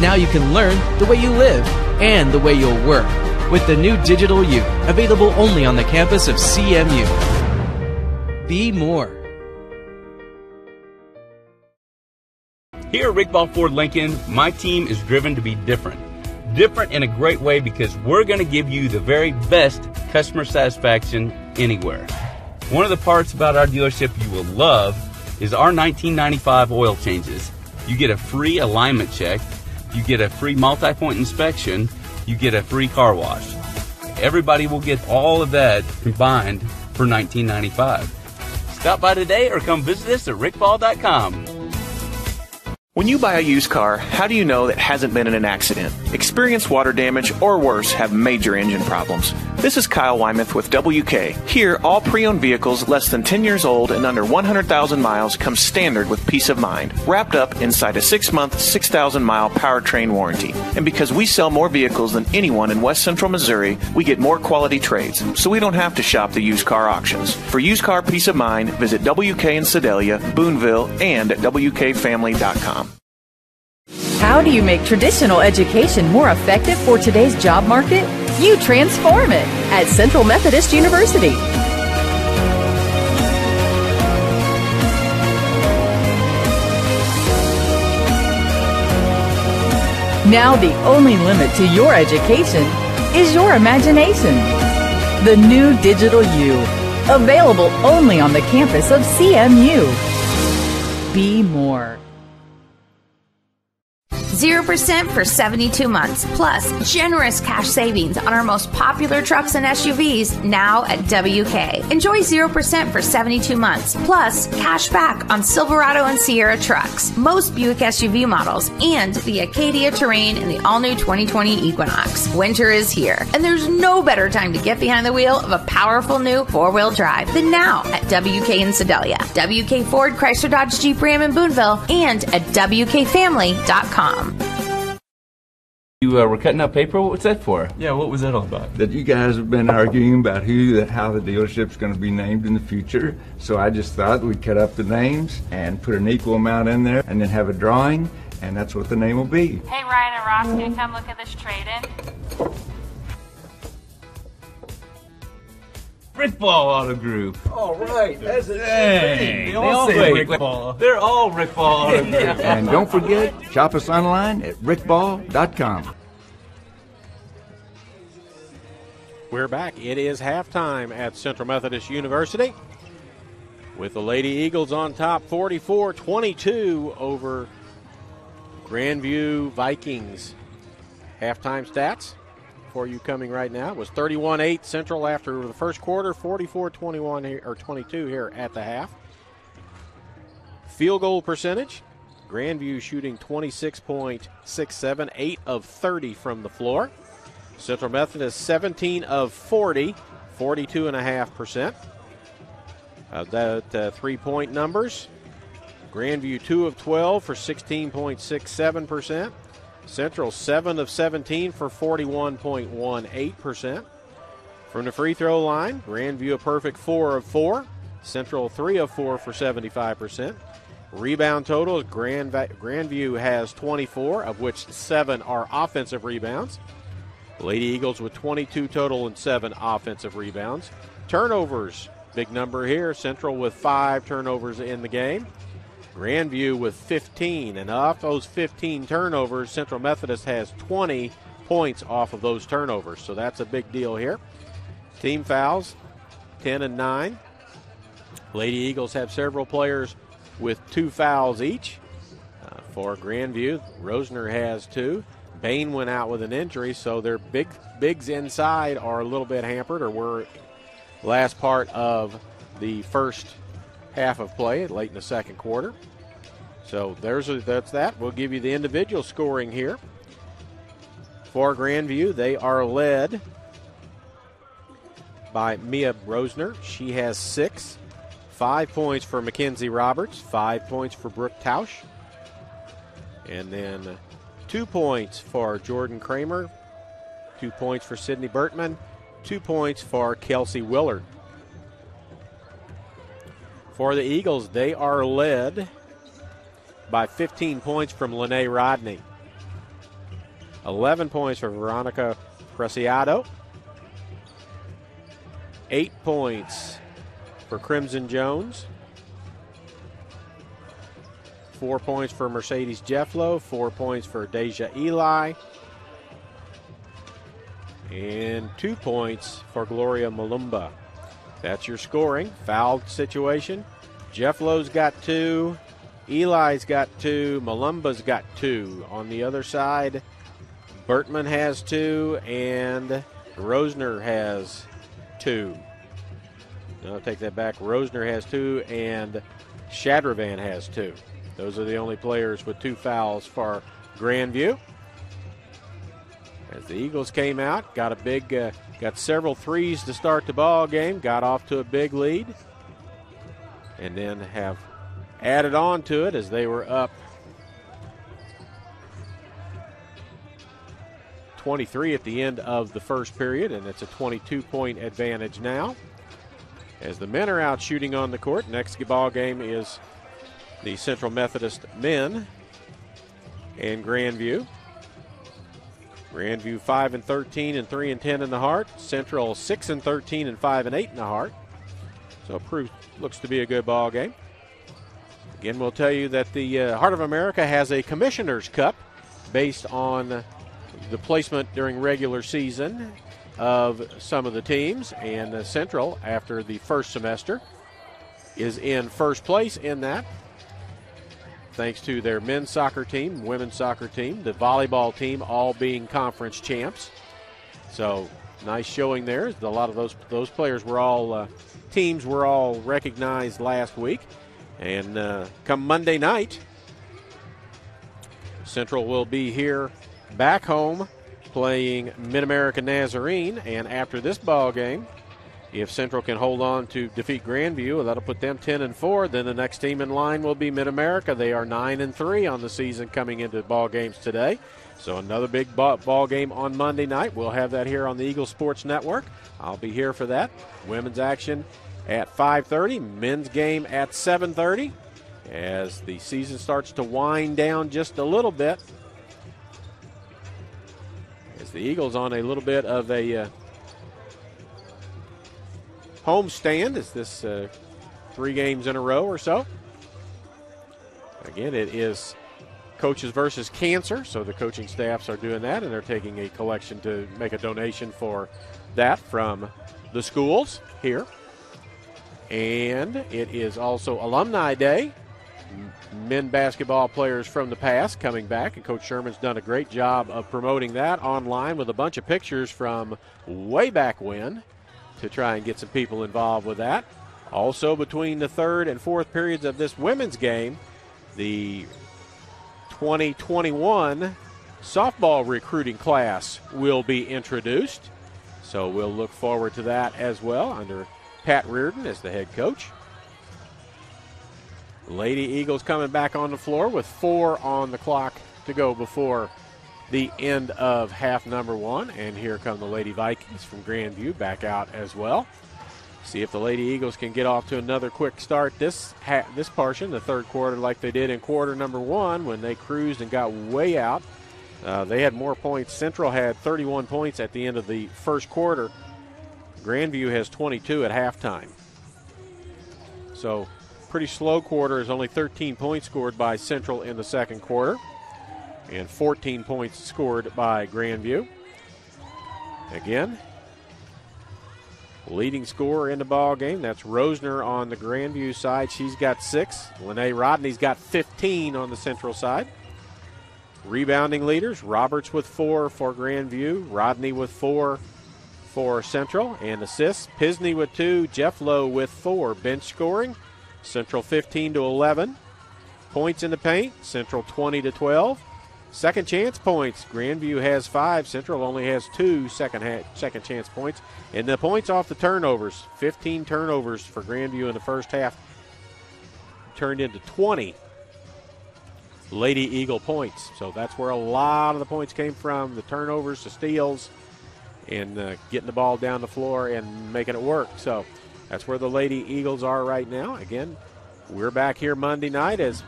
Now you can learn the way you live and the way you'll work with the new Digital U, available only on the campus of CMU. Be more. Here at Rick Ball Ford Lincoln, my team is driven to be different. Different in a great way because we're going to give you the very best customer satisfaction anywhere. One of the parts about our dealership you will love is our 1995 oil changes. You get a free alignment check. You get a free multi-point inspection. You get a free car wash. Everybody will get all of that combined for $19.95. Stop by today or come visit us at rickball.com. When you buy a used car, how do you know that it hasn't been in an accident? Experienced water damage or worse have major engine problems. This is Kyle Wymuth with WK. Here, all pre-owned vehicles less than 10 years old and under 100,000 miles come standard with peace of mind, wrapped up inside a 6-month, 6,000-mile powertrain warranty. And because we sell more vehicles than anyone in West Central Missouri, we get more quality trades, so we don't have to shop the used car auctions. For used car peace of mind, visit WK in Sedalia, Boonville, and at WKFamily.com. How do you make traditional education more effective for today's job market? You transform it at Central Methodist University. Now the only limit to your education is your imagination. The new Digital U, available only on the campus of CMU. Be more. 0% for 72 months, plus generous cash savings on our most popular trucks and SUVs now at WK. Enjoy 0% for 72 months, plus cash back on Silverado and Sierra trucks, most Buick SUV models, and the Acadia Terrain and the all-new 2020 Equinox. Winter is here, and there's no better time to get behind the wheel of a powerful new four-wheel drive than now at WK in Sedalia, WK Ford, Chrysler, Dodge, Jeep, Ram in Boonville, and at WKFamily.com. You were cutting up paper? What's that for? Yeah, what was that all about? That you guys have been arguing about how the dealership's going to be named in the future. So I just thought we'd cut up the names and put an equal amount in there and then have a drawing, and that's what the name will be. Hey, Ryan and Ross, can you come look at this trade-in? Brickball Auto Group. All right, that's a Dang. They all say Brickball. They're all Brickball Auto Group. And don't forget, shop us online at brickball.com. We're back. It is halftime at Central Methodist University with the Lady Eagles on top 44-22 over Grandview Vikings. Halftime stats for you coming right now was 31-8 Central after the first quarter, 44-21 here, or 22 here at the half. Field goal percentage, Grandview shooting 26.67, 8 of 30 from the floor. Central Methodist 17 of 40, 42.5%. That three-point numbers, Grandview 2 of 12 for 16.67%. Central 7 of 17 for 41.18%. From the free throw line, Grandview a perfect 4 of 4. Central 3 of 4 for 75%. Rebound totals, Grandview has 24, of which 7 are offensive rebounds. Lady Eagles with 22 total and 7 offensive rebounds. Turnovers, big number here. Central with 5 turnovers in the game. Grandview with 15, and off those 15 turnovers, Central Methodist has 20 points off of those turnovers, so that's a big deal here. Team fouls, 10 and 9. Lady Eagles have several players with 2 fouls each. For Grandview, Rosner has 2. Bain went out with an injury, so their bigs inside are a little bit hampered, or were last part of the first half of play, late in the second quarter. So that's that. We'll give you the individual scoring here. For Grandview, they are led by Mia Rosner. She has 6. 5 points for Mackenzie Roberts. 5 points for Brooke Tausch. And then 2 points for Jordan Kramer. 2 points for Sydney Bertman. 2 points for Kelsey Willard. For the Eagles, they are led by 15 points from Lene Rodney. 11 points for Veronica Preciado. 8 points for Crimson Jones. 4 points for Mercedes Jefflow. 4 points for Deja Eli. And 2 points for Gloria Malumba. That's your scoring. Foul situation. Jefflow's got 2. Eli's got 2. Malumba's got 2. On the other side, Bertman has 2, and Rosner has 2. No, I'll take that back. Rosner has 2, and Shadravan has 2. Those are the only players with 2 fouls for Grandview. As the Eagles came out, got several threes to start the ball game, got off to a big lead, and then have added on to it as they were up 23 at the end of the first period, and it's a 22-point advantage now. As the men are out shooting on the court, next ball game is the Central Methodist men and Grandview. Grandview 5-13 and 3-10 in the Heart. Central 6-13 and 5-8 in the Heart. So looks to be a good ball game. Again, we'll tell you that the Heart of America has a Commissioner's Cup based on the placement during regular season of some of the teams, and Central, after the first semester, is in first place in that, thanks to their men's soccer team, women's soccer team, the volleyball team, all being conference champs. So nice showing there. A lot of those players were all teams were all recognized last week, and come Monday night, Central will be here back home playing Mid-America Nazarene, and after this ball game, if Central can hold on to defeat Grandview, that'll put them 10-4. Then the next team in line will be Mid-America. They are 9-3 on the season coming into ball games today. So another big ball game on Monday night. We'll have that here on the Eagle Sports Network. I'll be here for that. Women's action at 5:30, men's game at 7:30. As the season starts to wind down just a little bit, as the Eagles on a little bit of a homestand, is this 3 games in a row or so. Again, it is Coaches versus Cancer, so the coaching staffs are doing that, and they're taking a collection to make a donation for that from the schools here. And it is also Alumni Day. Men basketball players from the past coming back, and Coach Sherman's done a great job of promoting that online with a bunch of pictures from way back when, to try and get some people involved with that. Also, between the third and fourth periods of this women's game, the 2021 softball recruiting class will be introduced. So we'll look forward to that as well under Pat Reardon as the head coach. Lady Eagles coming back on the floor with 4 on the clock to go before the end of half number 1, and here come the Lady Vikings from Grandview back out as well. See if the Lady Eagles can get off to another quick start this portion, the third quarter, like they did in quarter number 1 when they cruised and got way out. They had more points. Central had 31 points at the end of the first quarter. Grandview has 22 at halftime. So pretty slow quarter. Is only 13 points scored by Central in the second quarter, and 14 points scored by Grandview. Again, leading scorer in the ball game, that's Rosner on the Grandview side. She's got 6. Lene Rodney's got 15 on the Central side. Rebounding leaders, Roberts with 4 for Grandview, Rodney with 4 for Central. And assists, Pisney with 2, Jeff Lowe with 4. Bench scoring, Central 15-11. Points in the paint, Central 20-12. Second chance points, Grandview has 5. Central only has 2 second chance points. And the points off the turnovers, 15 turnovers for Grandview in the first half, turned into 20 Lady Eagle points. So that's where a lot of the points came from, the turnovers, the steals, and getting the ball down the floor and making it work. So that's where the Lady Eagles are right now. Again, we're back here Monday night as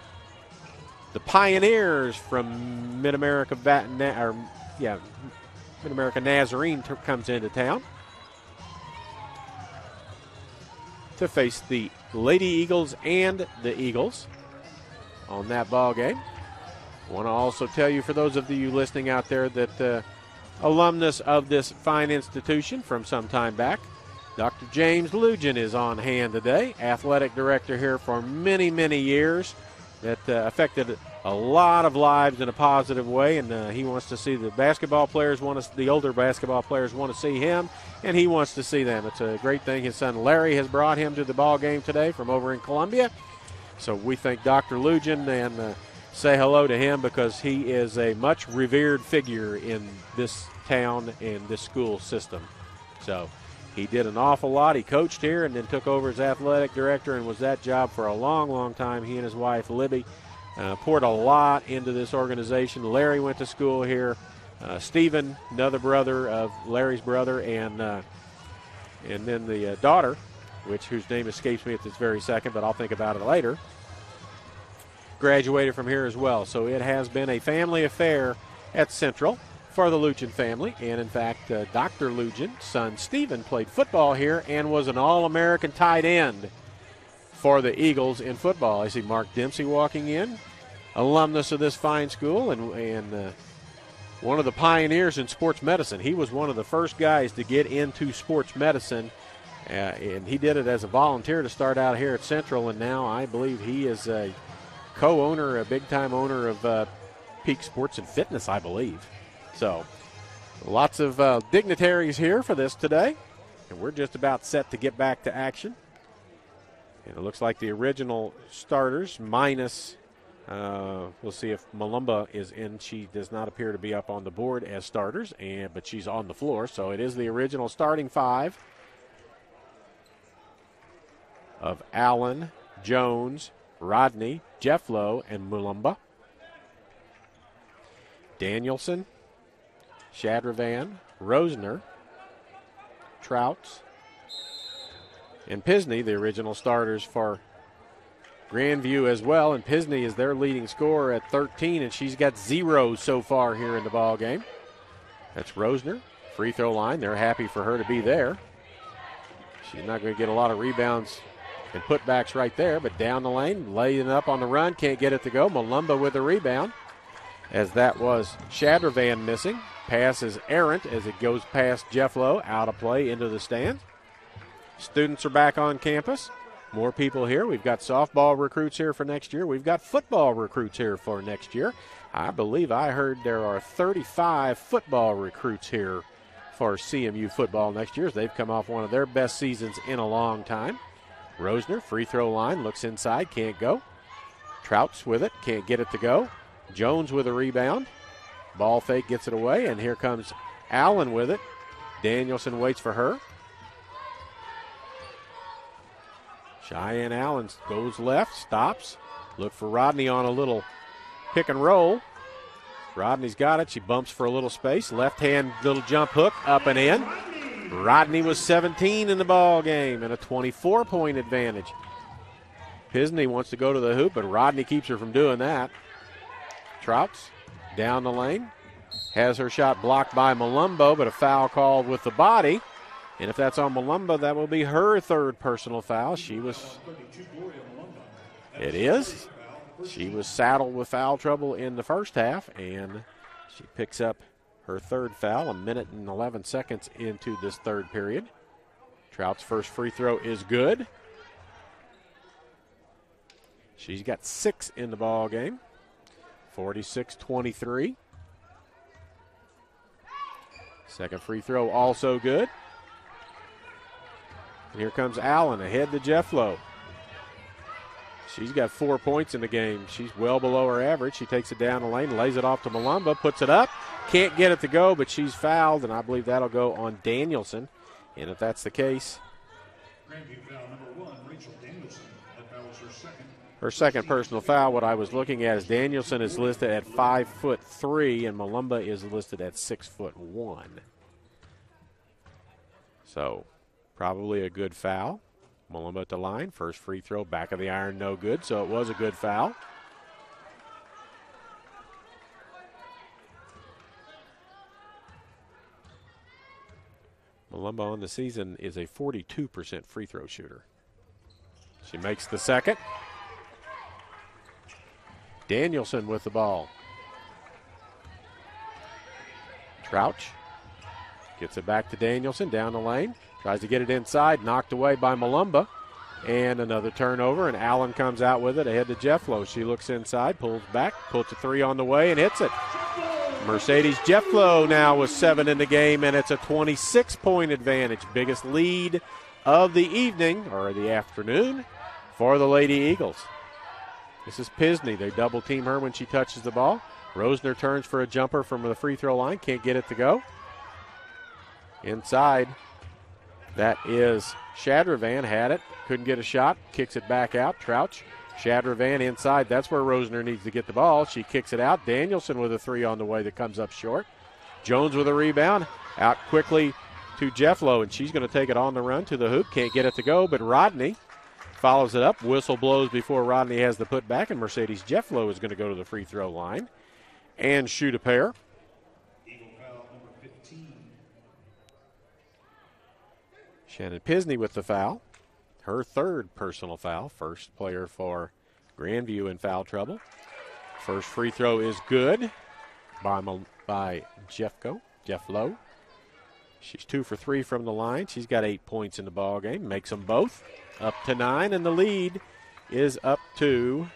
the Pioneers from Mid-America Mid-America Nazarene comes into town to face the Lady Eagles and the Eagles on that ball game. I want to also tell you, for those of you listening out there, that alumnus of this fine institution from some time back, Dr. James Lujan is on hand today, athletic director here for many, many years, that affected a lot of lives in a positive way, and he wants to see the basketball players the older basketball players want to see him, and he wants to see them. It's a great thing. His son Larry has brought him to the ball game today from over in Columbia. So we thank Dr. Lujan and say hello to him because he is a much revered figure in this town and this school system. So he did an awful lot. He coached here and then took over as athletic director and was that job for a long, long time. He and his wife, Libby, poured a lot into this organization. Larry went to school here. Stephen, another brother of Larry's brother, and then the daughter, whose name escapes me at this very second, but I'll think about it later, graduated from here as well. So it has been a family affair at Central for the Lujan family. And, in fact, Dr. Lujan's son, Stephen, played football here and was an All-American tight end for the Eagles in football. I see Mark Dempsey walking in, alumnus of this fine school, and one of the pioneers in sports medicine. He was one of the first guys to get into sports medicine, and he did it as a volunteer to start out here at Central, and now I believe he is a co-owner, a big-time owner of Peak Sports and Fitness, I believe. So lots of dignitaries here for this today, and we're just about set to get back to action. And it looks like the original starters minus we'll see if Malumba is in. She does not appear to be up on the board as starters, but she's on the floor. So it is the original starting five of Allen, Jones, Rodney, Jefflow, and Malumba. Danielson, Shadravan, Rosner, Trouts, and Pisney, the original starters for Grandview as well, and Pisney is their leading scorer at 13, and she's got 0 so far here in the ball game. That's Rosner, free throw line. They're happy for her to be there. She's not going to get a lot of rebounds and putbacks right there, but down the lane, laying up on the run, can't get it to go. Malumba with the rebound, as that was Shadravan missing. Pass is errant as it goes past Jefflow, out of play into the stand. Students are back on campus. More people here. We've got softball recruits here for next year. We've got football recruits here for next year. I believe I heard there are 35 football recruits here for CMU football next year, as they've come off one of their best seasons in a long time. Rosner, free throw line, looks inside, can't go. Trouts with it, can't get it to go. Jones with a rebound. Ball fake gets it away, and here comes Allen with it. Danielson waits for her. Cheyenne Allen goes left, stops. Look for Rodney on a little pick and roll. Rodney's got it. She bumps for a little space. Left hand little jump hook up and in. Rodney was 17 in the ball game and a 24-point advantage. Pisney wants to go to the hoop, but Rodney keeps her from doing that. Trouts down the lane. Has her shot blocked by Malumbo, but a foul called with the body. And if that's on Malumba, that will be her third personal foul. It is. She was saddled with foul trouble in the first half, and she picks up her third foul a minute and 11 seconds into this third period. Trout's first free throw is good. She's got 6 in the ball game. 46-23. Second free throw also good. And here comes Allen ahead to Jefflow. She's got 4 points in the game. She's well below her average. She takes it down the lane, lays it off to Malumba, puts it up. Can't get it to go, but she's fouled, and I believe that'll go on Danielson. And if that's the case, Grandview foul number 1, Rachel Danielson. That foul was her second personal foul. What I was looking at is Danielson is listed at 5'3", and Malumba is listed at 6'1". So probably a good foul. Malumba at the line. First free throw, back of the iron, no good. So it was a good foul. Malumba on the season is a 42% free throw shooter. She makes the second. Danielson with the ball. Trouch gets it back to Danielson down the lane. Tries to get it inside, knocked away by Malumba. And another turnover, and Allen comes out with it ahead to Jefflow. She looks inside, pulls back, puts a three on the way, and hits it. Mercedes Jefflow now with 7 in the game, and it's a 26-point advantage. Biggest lead of the evening, or the afternoon, for the Lady Eagles. This is Pisney. They double team her when she touches the ball. Rosner turns for a jumper from the free throw line. Can't get it to go. Inside. That is Shadravan. Had it. Couldn't get a shot. Kicks it back out. Trouch. Shadravan inside. That's where Rosner needs to get the ball. She kicks it out. Danielson with a three on the way that comes up short. Jones with a rebound. Out quickly to Jefflow, and she's going to take it on the run to the hoop. Can't get it to go, but Rodney follows it up. Whistle blows before Rodney has the put back, and Mercedes Jefflow is going to go to the free throw line and shoot a pair. Eagle foul number 15. Shannon Pisney with the foul. Her third personal foul. First player for Grandview in foul trouble. First free throw is good by Jefflow. She's 2 for 3 from the line. She's got 8 points in the ball game. Makes them both up to 9, and the lead is up to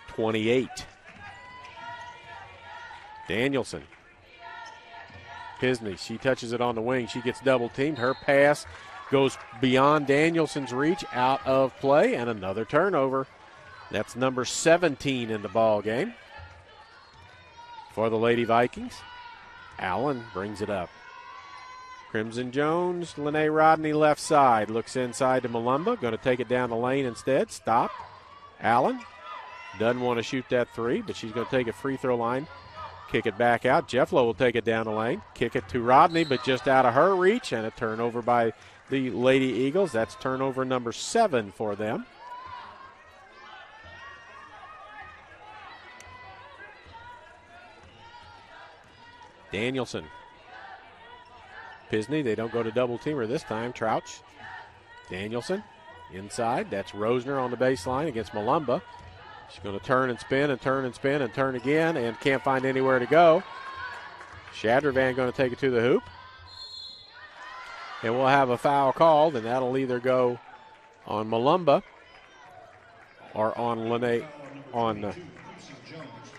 28. Danielson. Pisney, she touches it on the wing. She gets double teamed. Her pass goes beyond Danielson's reach, out of play, and another turnover. That's number 17 in the ball game for the Lady Vikings. Allen brings it up. Crimson Jones, Lene Rodney left side. Looks inside to Malumba. Going to take it down the lane instead. Stop. Allen doesn't want to shoot that three, but she's going to take a free throw line. Kick it back out. Jefflow will take it down the lane. Kick it to Rodney, but just out of her reach, and a turnover by the Lady Eagles. That's turnover number 7 for them. Danielson. Pisney, they don't go to double teamer this time. Trouch. Danielson inside. That's Rosner on the baseline against Malumba. She's going to turn and spin and turn and spin and turn again and can't find anywhere to go. Shadravan going to take it to the hoop. And we'll have a foul called, and that'll either go on Malumba or on Lene, on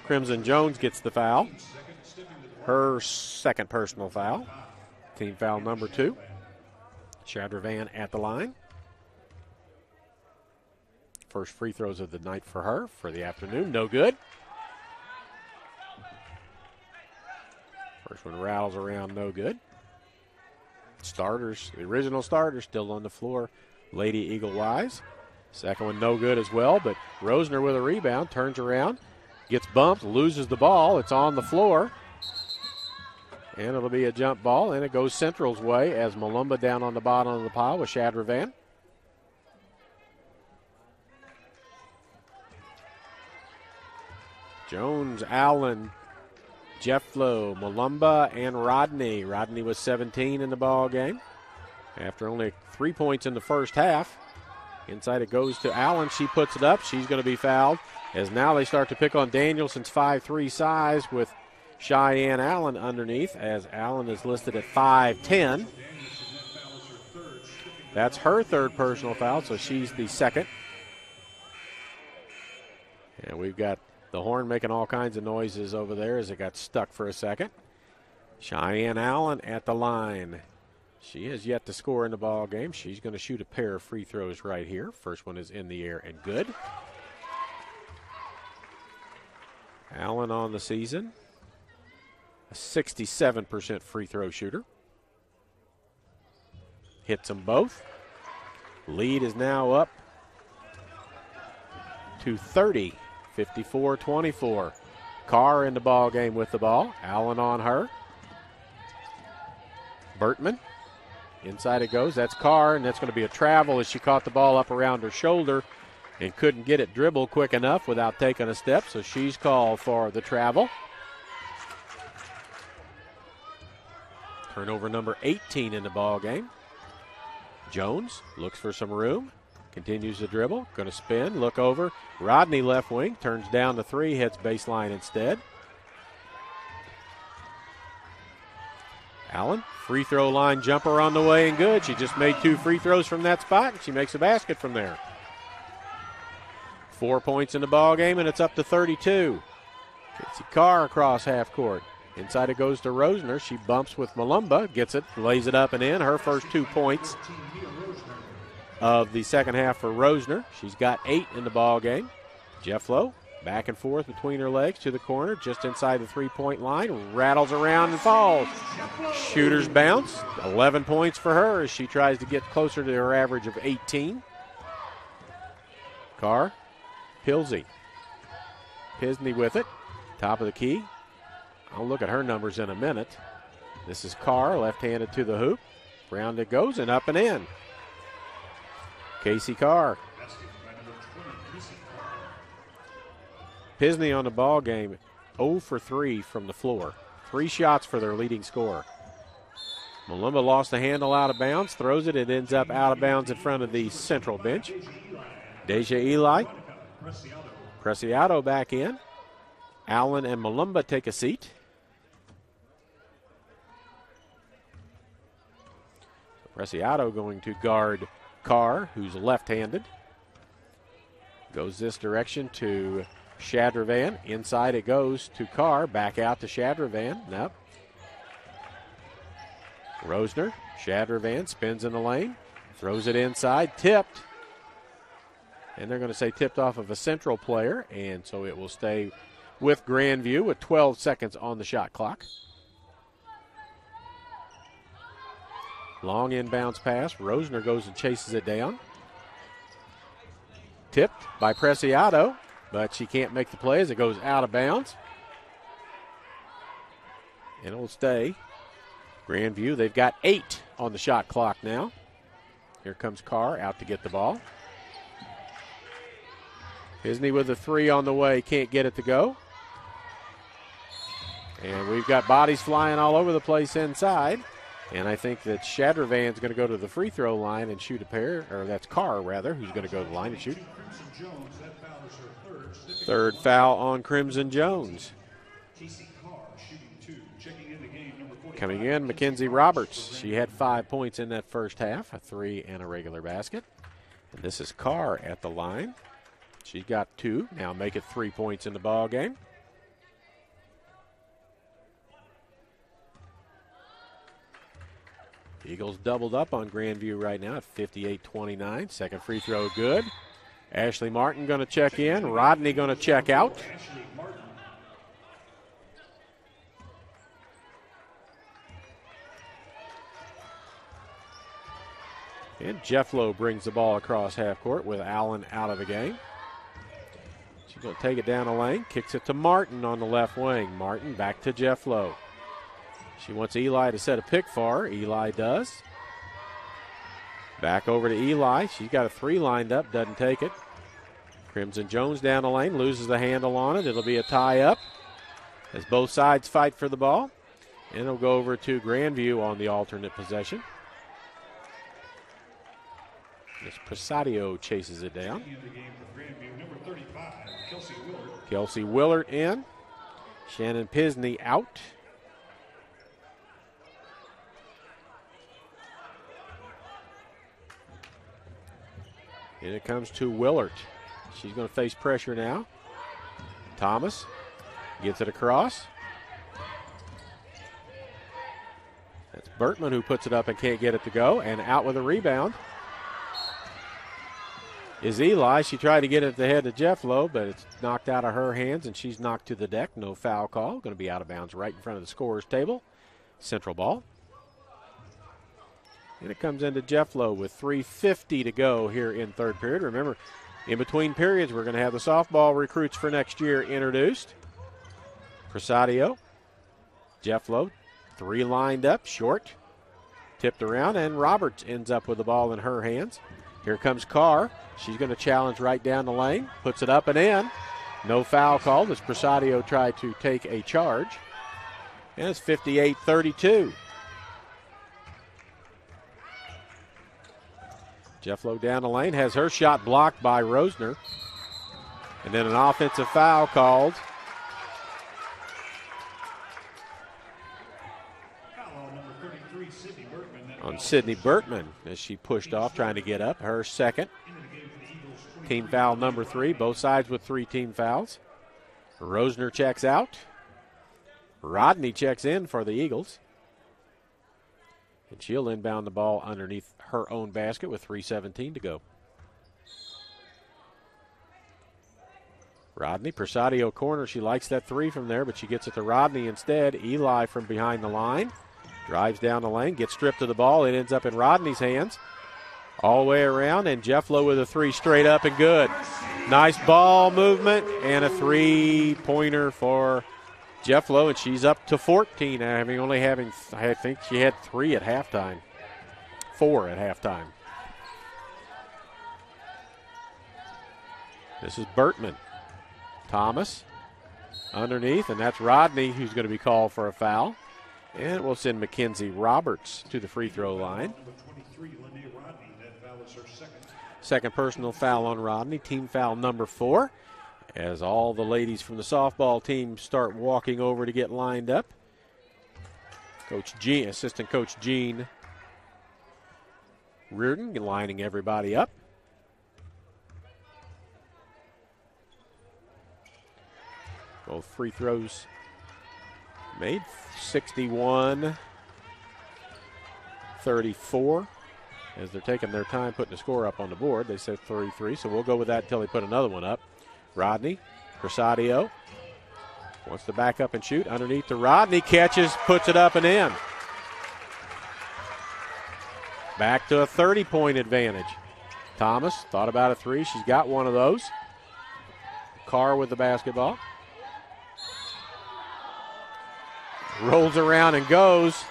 Crimson Jones gets the foul. Her second personal foul. Team foul number 2. Shadravan at the line. First free throws of the night for her for the afternoon. No good. First one rattles around, no good. Starters, the original starters, still on the floor. Lady Eagle Wise. Second one no good as well, but Rosner with a rebound, turns around, gets bumped, loses the ball. It's on the floor. And it'll be a jump ball, and it goes Central's way as Malumba down on the bottom of the pile with Shadravan. Jones, Allen, Jefflow, Malumba, and Rodney. Rodney was 17 in the ball game after only 3 points in the first half. Inside it goes to Allen. She puts it up. She's going to be fouled as now they start to pick on Danielson's 5'3" size with Cheyenne Allen underneath, as Allen is listed at 5'10". That's her third personal foul, so she's the second. And we've got the horn making all kinds of noises over there as it got stuck for a second. Cheyenne Allen at the line. She has yet to score in the ball game. She's going to shoot a pair of free throws right here. First one is in the air and good. Allen on the season, a 67% free throw shooter. Hits them both. Lead is now up to 30, 54-24. Carr in the ball game with the ball. Allen on her. Bertman. Inside it goes. That's Carr, and that's going to be a travel as she caught the ball up around her shoulder and couldn't get it dribbled quick enough without taking a step, so she's called for the travel. Turnover number 18 in the ball game. Jones looks for some room, continues to dribble, going to spin, look over. Rodney left wing, turns down the three, hits baseline instead. Allen, free throw line jumper on the way and good. She just made 2 free throws from that spot, and she makes a basket from there. 4 points in the ball game, and it's up to 32. Casey Carr across half court. Inside it goes to Rosner. She bumps with Malumba, gets it, lays it up and in. Her first 2 points of the second half for Rosner. She's got 8 in the ball game. Jefflo back and forth between her legs to the corner, just inside the three-point line, rattles around and falls. Shooter's bounce, 11 points for her as she tries to get closer to her average of 18. Carr, Pilsey. Pisney with it, top of the key. I'll look at her numbers in a minute. This is Carr, left-handed to the hoop. Round it goes and up and in. Casey Carr. Pisney on the ball game, 0 for 3 from the floor. 3 shots for their leading scorer. Malumba lost the handle out of bounds, throws it, it ends up out of bounds in front of the central bench. Deja Eli. Preciado back in. Allen and Malumba take a seat. Preciado going to guard Carr, who's left-handed. Goes this direction to Shadravan. Inside it goes to Carr. Back out to Shadravan. Nope. Rosner. Shadravan spins in the lane. Throws it inside. Tipped. And they're going to say tipped off of a central player. And so it will stay with Grandview with 12 seconds on the shot clock. Long inbounds pass. Rosner goes and chases it down. Tipped by Preciado, but she can't make the play as it goes out of bounds. And it will stay. Grandview, they've got 8 on the shot clock now. Here comes Carr out to get the ball. Pisney with a 3 on the way, can't get it to go. And we've got bodies flying all over the place inside. And I think that Shadravan's going to go to the free throw line and shoot a pair, or that's Carr, rather, who's going to go to the line and shoot. Third foul on Crimson Jones. Coming in, Mackenzie Roberts. She had 5 points in that first half, a 3 and a regular basket. And this is Carr at the line. She's got 2, now make it 3 points in the ball game. Eagles doubled up on Grandview right now at 58-29. Second free throw good. Ashley Martin going to check in. Rodney going to check out. And Jefflo brings the ball across half court with Allen out of the game. She's going to take it down the lane. Kicks it to Martin on the left wing. Martin back to Jefflo. She wants Eli to set a pick for her. Eli does. Back over to Eli. She's got a 3 lined up. Doesn't take it. Crimson Jones down the lane. Loses the handle on it. It'll be a tie-up as both sides fight for the ball. And it'll go over to Grandview on the alternate possession. As Presadio chases it down. Kelsey Willard in. Shannon Pisney out. And it comes to Willard. She's going to face pressure now. Thomas gets it across. That's Bertman who puts it up and can't get it to go. And out with a rebound is Eli. She tried to get it at the head of Jefflo, but it's knocked out of her hands, and she's knocked to the deck. No foul call. Going to be out of bounds right in front of the scorer's table. Central ball. And it comes into Jefflo with 3:50 to go here in third period. Remember, in between periods, we're going to have the softball recruits for next year introduced. Presadio, Jefflo, 3 lined up, short, tipped around, and Roberts ends up with the ball in her hands. Here comes Carr. She's going to challenge right down the lane, puts it up and in. No foul called as Presadio tried to take a charge. And it's 58-32. Jefflo down the lane, has her shot blocked by Rosner. And then an offensive foul called. On Sydney Bertman as she pushed off trying to get up. Her second. Team foul number 3. Both sides with 3 team fouls. Rosner checks out. Rodney checks in for the Eagles. And she'll inbound the ball underneath her own basket with 3:17 to go. Rodney, Prasadio corner. She likes that three from there, but she gets it to Rodney instead. Eli from behind the line. Drives down the lane, gets stripped of the ball. It ends up in Rodney's hands. All the way around, and Jeff Lowe with a three straight up and good. Nice ball movement and a three-pointer for Jeff Lowe, and she's up to 14, I think she had 3 at halftime. 4 at halftime. This is Burtman. Thomas underneath, and that's Rodney who's going to be called for a foul. And we'll send Mackenzie Roberts to the free throw line. Second personal foul on Rodney, team foul number 4. As all the ladies from the softball team start walking over to get lined up. Assistant Coach Gene Reardon lining everybody up. Both free throws made. 61-34. As they're taking their time putting the score up on the board. They said 33, so we'll go with that until they put another one up. Rodney, Prasadio wants to back up and shoot. Underneath to Rodney, catches, puts it up and in. Back to a 30-point advantage. Thomas thought about a three. She's got one of those. Carr with the basketball. Rolls around and goes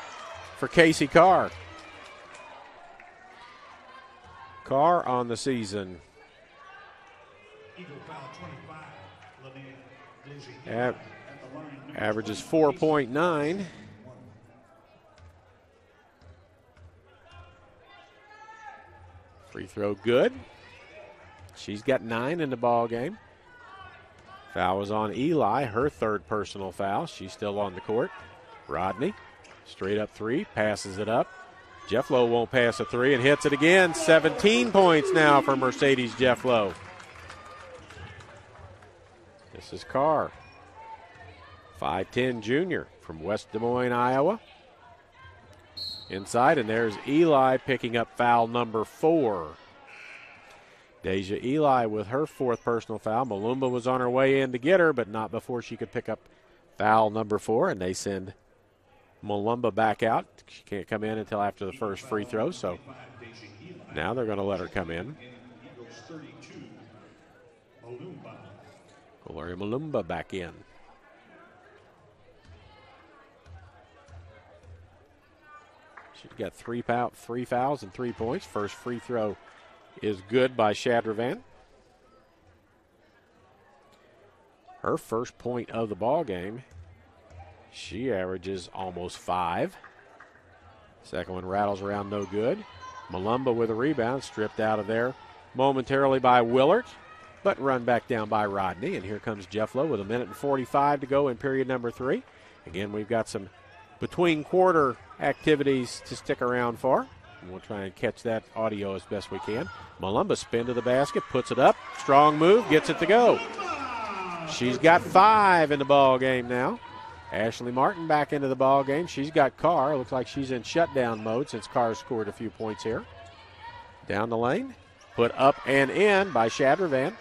for Casey Carr. Carr on the season. Averages 4.9. Free throw good. She's got 9 in the ball game. Foul was on Eli, her third personal foul. She's still on the court. Rodney, straight up three, passes it up. Jeff Lowe won't pass a three and hits it again. 17 points now for Mercedes Jeff Lowe. This is Carr, 5'10" junior from West Des Moines, Iowa. Inside, and there's Eli picking up foul number 4. Deja Eli with her 4th personal foul. Malumba was on her way in to get her, but not before she could pick up foul number 4, and they send Malumba back out. She can't come in until after the first free throw, so now they're going to let her come in. Gloria Malumba back in. She's got three fouls and 3 points. First free throw is good by Shadravan. Her first point of the ball game. She averages almost 5. Second one rattles around, no good. Malumba with a rebound, stripped out of there momentarily by Willert, but run back down by Rodney. And here comes Jeff Lowe with 1:45 to go in period number 3. Again, we've got some between quarter activities to stick around for. And we'll try and catch that audio as best we can. Malumba spin to the basket, puts it up. Strong move, gets it to go. She's got 5 in the ball game now. Ashley Martin back into the ball game. She's got Carr. Looks like she's in shutdown mode since Carr scored a few points here. Down the lane. Put up and in by Shadravan.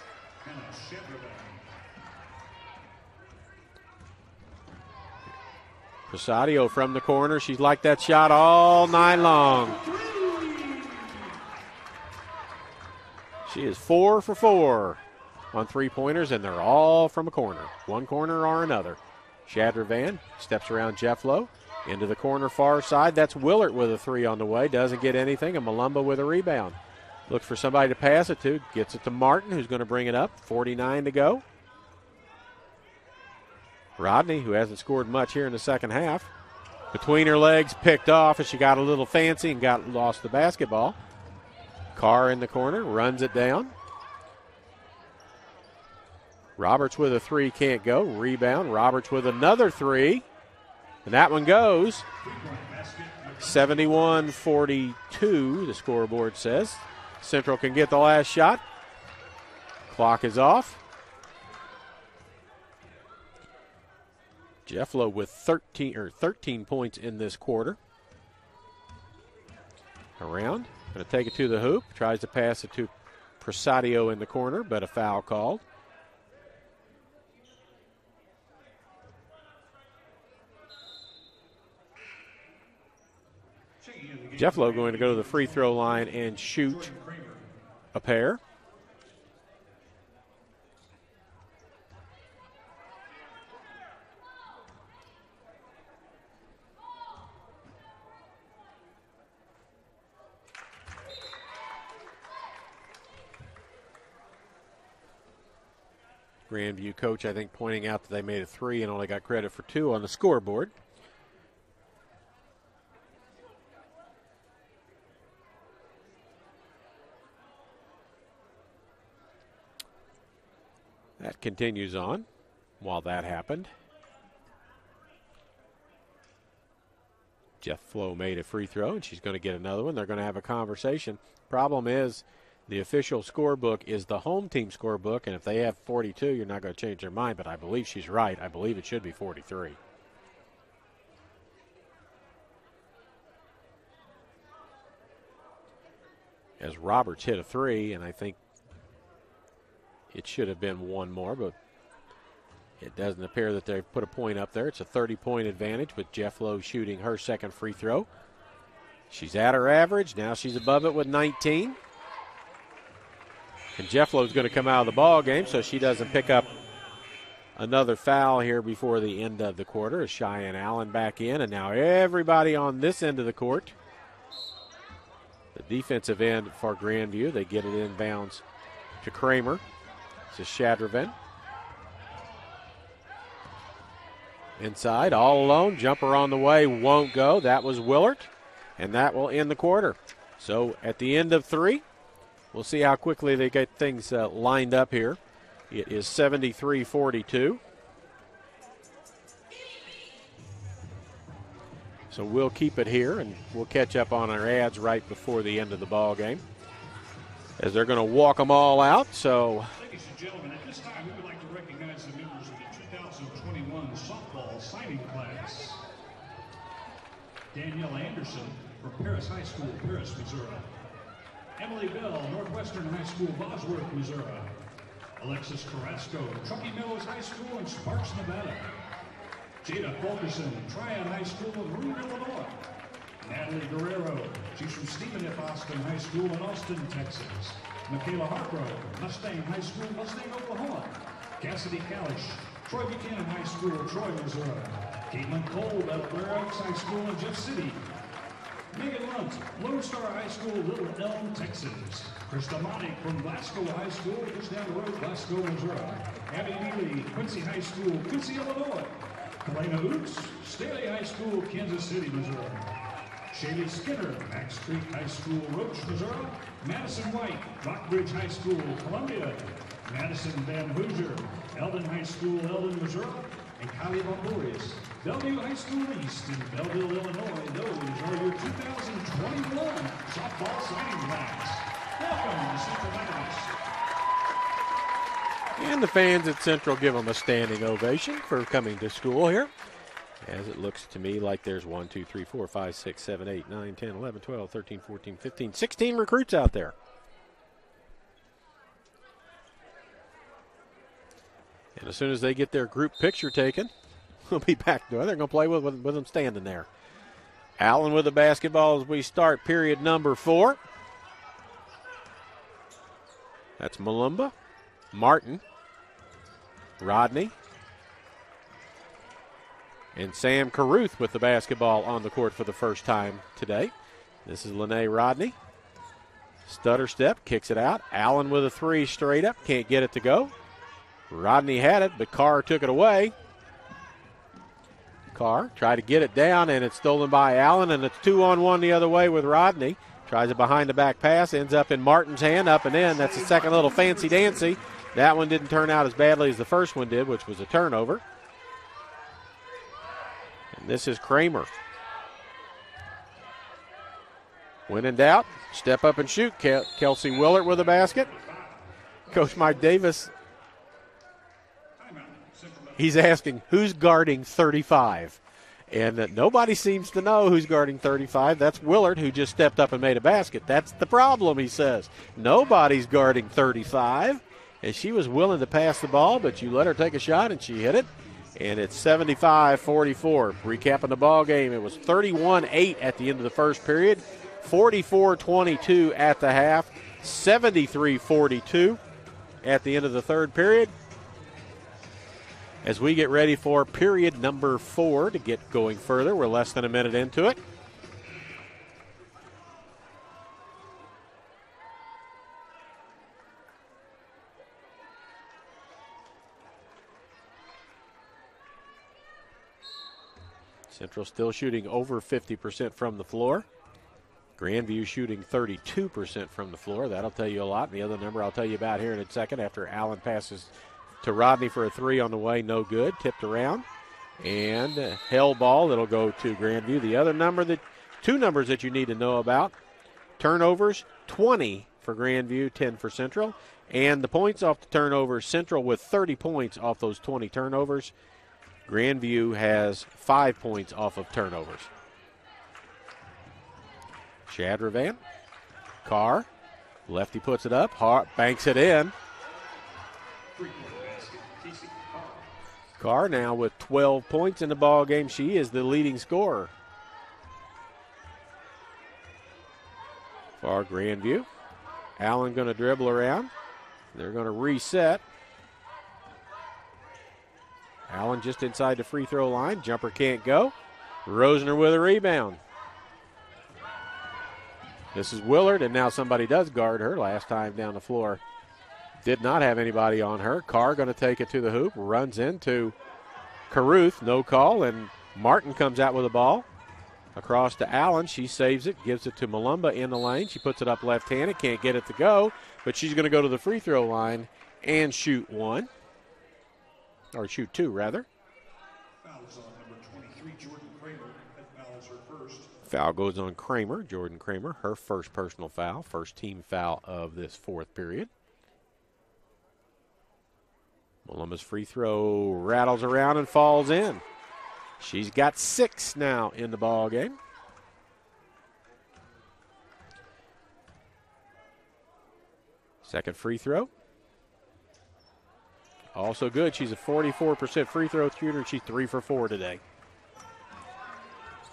Prasadio from the corner. She's liked that shot all night long. She is 4 for 4 on three-pointers, and they're all from a corner. One corner or another. Shadravan steps around Jeff Lowe into the corner far side. That's Willert with a 3 on the way. Doesn't get anything. And Malumba with a rebound. Looks for somebody to pass it to. Gets it to Martin, who's going to bring it up. 49 to go. Rodney, who hasn't scored much here in the second half. Between her legs, picked off as she got a little fancy and lost the basketball. Carr in the corner, runs it down. Roberts with a 3, can't go. Rebound. Roberts with another 3. And that one goes. 71-42, the scoreboard says. Central can get the last shot. Clock is off. Jeff Lowe with 13 points in this quarter. Around. Going to take it to the hoop. Tries to pass it to Prasadio in the corner, but a foul called. Jeff Lowe going to go to the free throw line and shoot a pair. Grandview coach, I think, pointing out that they made a 3 and only got credit for 2 on the scoreboard. That continues on while that happened. Jeff Flo made a free throw, and she's going to get another one. They're going to have a conversation. Problem is, the official scorebook is the home team scorebook, and if they have 42, you're not going to change their mind, but I believe she's right. I believe it should be 43. As Roberts hit a 3, and I think it should have been one more, but it doesn't appear that they've put a point up there. It's a 30-point advantage with Jeff Lowe shooting her second free throw. She's at her average. Now she's above it with 19. And Jeff Lowe's going to come out of the ball game, so she doesn't pick up another foul here before the end of the quarter. As Cheyenne Allen back in, and now everybody on this end of the court. The defensive end for Grandview. They get it inbounds to Kramer. To Shadrovan. Inside, all alone. Jumper on the way, won't go. That was Willard, and that will end the quarter. So at the end of 3, we'll see how quickly they get things lined up here. It is 73-42. So we'll keep it here, and we'll catch up on our ads right before the end of the ball game, as they're going to walk them all out. So, ladies and gentlemen, at this time we would like to recognize the members of the 2021 softball signing class. Danielle Anderson from Paris High School, Paris, Missouri. Emily Bell, Northwestern High School, Bosworth, Missouri. Alexis Carrasco, Truckee Meadows High School in Sparks, Nevada. Jada Fulkerson, Tryon High School in Marine, Illinois. Natalie Guerrero, she's from Stephen F. Austin High School in Austin, Texas. Michaela Hargrove, Mustang High School, Mustang, Oklahoma. Cassidy Kalish, Troy Buchanan High School, Troy, Missouri. Caitlin Cole, Blair Oaks High School in Jeff City. Megan Lunt, Lone Star High School, Little Elm, Texas. Krista Monick from Glasgow High School, just down the road, Glasgow, Missouri. Abby Neely, Quincy High School, Quincy, Illinois. Kalena Oots, Staley High School, Kansas City, Missouri. Shaylee Skinner, Max Creek High School, Roach, Missouri. Madison White, Rockbridge High School, Columbia. Madison Van Hoosier, Eldon High School, Eldon, Missouri. And Kylie Bomborius, Bellevue High School East in Belleville, Illinois. Those are your 2021 softball signing class. Welcome to Central Methodist. and the fans at Central give them a standing ovation for coming to school here. As it looks to me like there's 1, 2, 3, 4, 5, 6, 7, 8, 9, 10, 11, 12, 13, 14, 15, 16 recruits out there. And as soon as they get their group picture taken, we'll be back to it. They're going to play with them standing there. Allen with the basketball as we start period number 4. That's Malumba, Martin, Rodney, and Sam Caruth with the basketball on the court for the first time today. This is Lene Rodney. Stutter step, kicks it out. Allen with a 3 straight up, can't get it to go. Rodney had it, but Carr took it away. Carr tried to get it down, and it's stolen by Allen, and it's 2-on-1 the other way with Rodney. Tries a behind-the-back pass, ends up in Martin's hand, up and in. That's the second little fancy-dancy. That one didn't turn out as badly as the first one did, which was a turnover. And this is Kramer. When in doubt, step up and shoot. Kelsey Willert with a basket. Coach Mike Davis, he's asking, who's guarding 35? And nobody seems to know who's guarding 35. That's Willard, who just stepped up and made a basket. That's the problem, he says. Nobody's guarding 35. And she was willing to pass the ball, but you let her take a shot, and she hit it. And it's 75-44. Recapping the ball game, it was 31-8 at the end of the first period. 44-22 at the half, 73-42 at the end of the third period. As we get ready for period number 4 to get going further, we're less than a minute into it. Central still shooting over 50% from the floor. Grandview shooting 32% from the floor. That'll tell you a lot. And the other number I'll tell you about here in a second after Allen passes to Rodney for a 3 on the way. No good. Tipped around. And held ball that'll go to Grandview. The other number, two numbers that you need to know about. Turnovers, 20 for Grandview, 10 for Central. And the points off the turnovers, Central with 30 points off those 20 turnovers. Grandview has 5 points off of turnovers. Shadravan, Carr, lefty puts it up, Hart banks it in. Carr now with 12 points in the ball game. She is the leading scorer for Grandview. Allen going to dribble around. They're going to reset. Allen just inside the free throw line. Jumper can't go. Rosner with a rebound. This is Willard, and now somebody does guard her. Last time down the floor, did not have anybody on her. Carr going to take it to the hoop, runs into Caruth, no call, and Martin comes out with the ball. Across to Allen, she saves it, gives it to Malumba in the lane. She puts it up left-handed, can't get it to go, but she's going to go to the free throw line and shoot 1. Or shoot 2, rather. Fouls on number 23, Jordan Kramer. That foul is her first. Foul goes on Kramer, Jordan Kramer, her first personal foul, first team foul of this fourth period. Malumba's free throw rattles around and falls in. She's got 6 now in the ball game. Second free throw. Also good. She's a 44% free throw shooter. She's 3 for 4 today.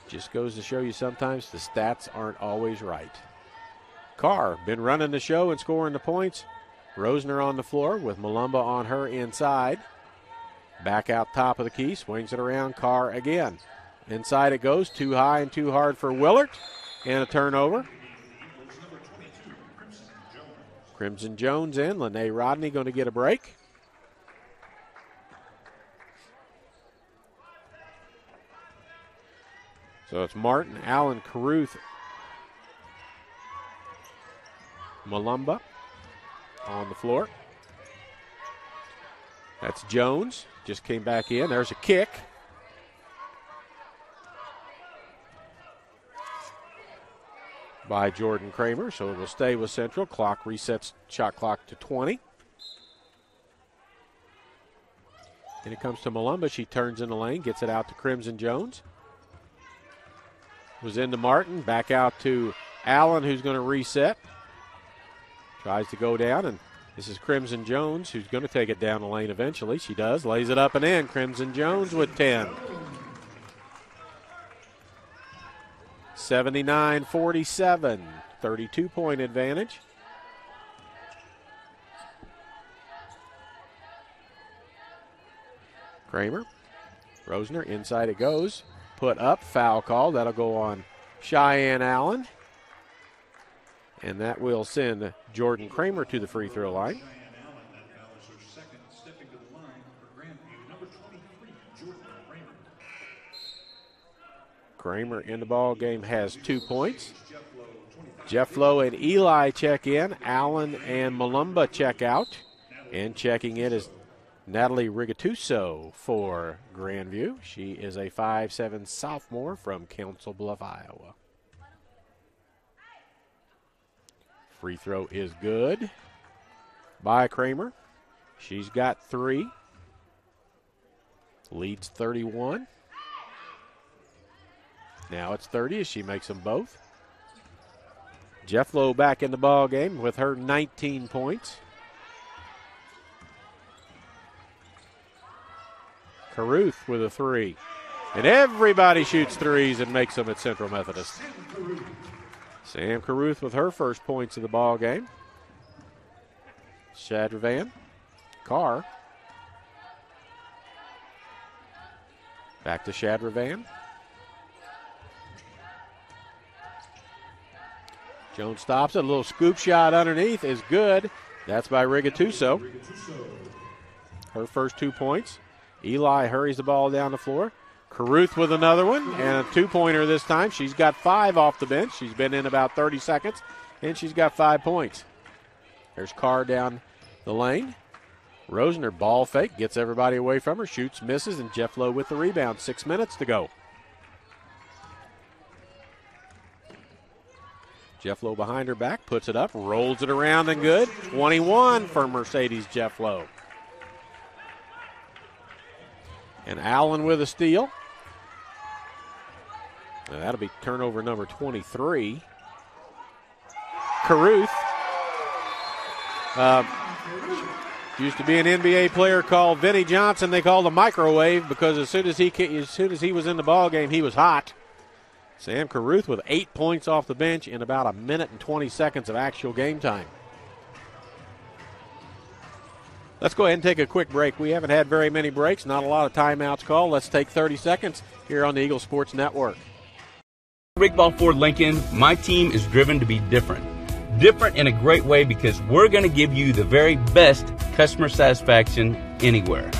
Just goes to show you sometimes the stats aren't always right. Carr been running the show and scoring the points. Rosner on the floor with Malumba on her inside. Back out top of the key, swings it around. Carr again. Inside it goes, too high and too hard for Willard. And a turnover. Crimson Jones in. Lene Rodney going to get a break. So it's Martin, Allen, Caruth, Malumba on the floor. That's Jones. Just came back in. There's a kick. By Jordan Kramer, so it will stay with Central. Clock resets, shot clock to 20. And it comes to Malumba. She turns in the lane, gets it out to Crimson Jones. Was into Martin, back out to Allen, who's going to reset. Tries to go down, and this is Crimson Jones, who's going to take it down the lane eventually. She does, lays it up and in. Crimson Jones with 10. 79-47, 32-point advantage. Kramer, Rosner, inside it goes. Put up, foul call. That'll go on Cheyenne Allen. And that will send Jordan Kramer to the free throw line. Cheyenne Allen, that foul is her second. Stepping to the line for Grandview, number 23, Jordan Kramer. Kramer in the ball game has 2 points. Jeff Lowe and Eli check in. Allen and Malumba check out. And checking in is Natalie Rigatuso for Grandview. She is a 5'7" sophomore from Council Bluff, Iowa. Free throw is good by Kramer. She's got 3. Leads 31. Now it's 30 as she makes them both. Jeff Lowe back in the ball game with her 19 points. Caruth with a 3. And everybody shoots threes and makes them at Central Methodist. Sam Caruth with her first points of the ball game. Shadravan. Carr. Back to Shadravan. Jones stops it. A little scoop shot underneath is good. That's by Rigatuso. Her first 2 points. Eli hurries the ball down the floor. Caruth with another one, and a two-pointer this time. She's got 5 off the bench. She's been in about 30 seconds, and she's got 5 points. There's Carr down the lane. Rosner ball fake, gets everybody away from her, shoots, misses, and Jeff Lowe with the rebound. 6 minutes to go. Jeff Lowe behind her back, puts it up, rolls it around, and good. 21 for Mercedes Jeff Lowe. And Allen with a steal. Now that'll be turnover number 23. Caruth. Used to be an NBA player called Vinnie Johnson. They called him microwave because as soon as he was in the ball game, he was hot. Sam Caruth with 8 points off the bench in about a minute and 20 seconds of actual game time. Let's go ahead and take a quick break. We haven't had very many breaks, not a lot of timeouts called. Let's take 30 seconds here on the Eagle Sports Network. Rick Ball Ford Lincoln, my team is driven to be different. Different in a great way because we're going to give you the very best customer satisfaction anywhere.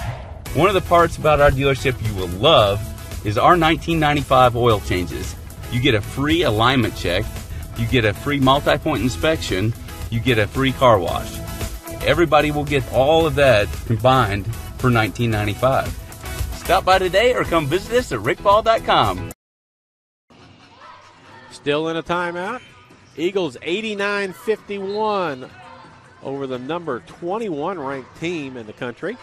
One of the parts about our dealership you will love is our 1995 oil changes. You get a free alignment check, you get a free multi-point inspection, you get a free car wash. Everybody will get all of that combined for $19.95. Stop by today or come visit us at rickball.com. Still in a timeout. Eagles 89-51 over the number 21 ranked team in the country.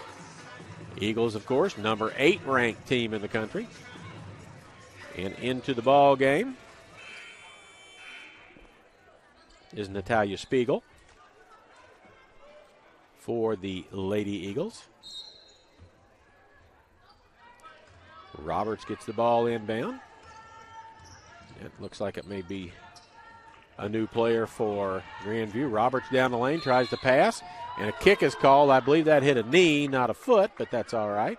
Eagles, of course, number 8 ranked team in the country. And into the ball game is Natalia Spiegel for the Lady Eagles. Roberts gets the ball inbound. It looks like it may be a new player for Grandview. Roberts down the lane, tries to pass, and a kick is called. I believe that hit a knee, not a foot, but that's all right.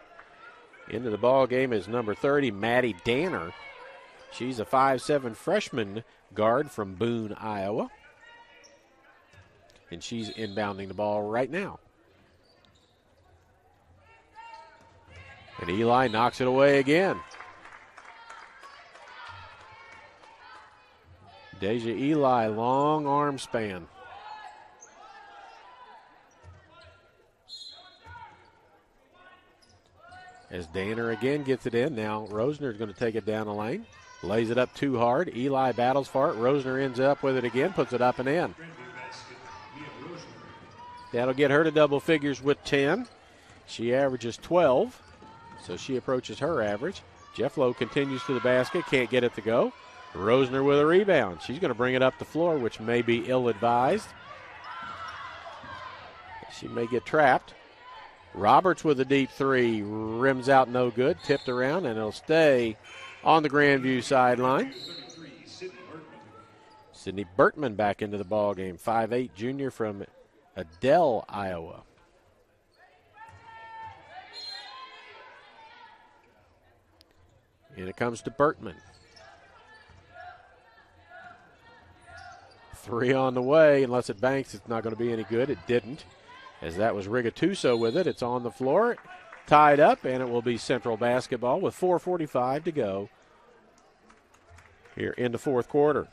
Into the ball game is number 30, Maddie Danner. She's a 5'7" freshman guard from Boone, Iowa. And she's inbounding the ball right now. And Eli knocks it away again. Deja Eli, long arm span. As Danner again gets it in. Now Rosner's going to take it down the lane. Lays it up too hard. Eli battles for it. Rosner ends up with it again, puts it up and in. That'll get her to double figures with 10. She averages 12, so she approaches her average. Jeff Lowe continues to the basket, can't get it to go. Rosner with a rebound. She's going to bring it up the floor, which may be ill-advised. She may get trapped. Roberts with a deep three, rims out no good, tipped around, and it'll stay on the Grandview sideline. Sydney Bertman back into the ball game, 5'8" junior from Adel, Iowa. And it comes to Bertman. 3 on the way. Unless it banks, it's not going to be any good. It didn't, as that was Rigatuso with it. It's on the floor, tied up, and it will be Central basketball with 4:45 to go here in the fourth quarter.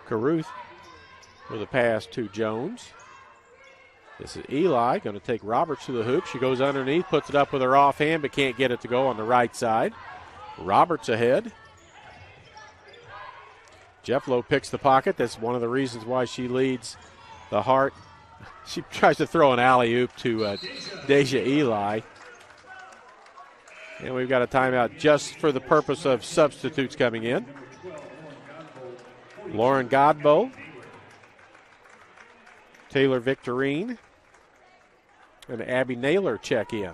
Caruth with a pass to Jones. This is Eli going to take Roberts to the hoop. She goes underneath, puts it up with her offhand, but can't get it to go on the right side. Roberts ahead. Jeff Lowe picks the pocket. That's one of the reasons why she leads the Hart. She tries to throw an alley-oop to Deja Eli. And we've got a timeout just for the purpose of substitutes coming in. Lauren Godbow, Taylor Victorine, And Abby Naylor check in.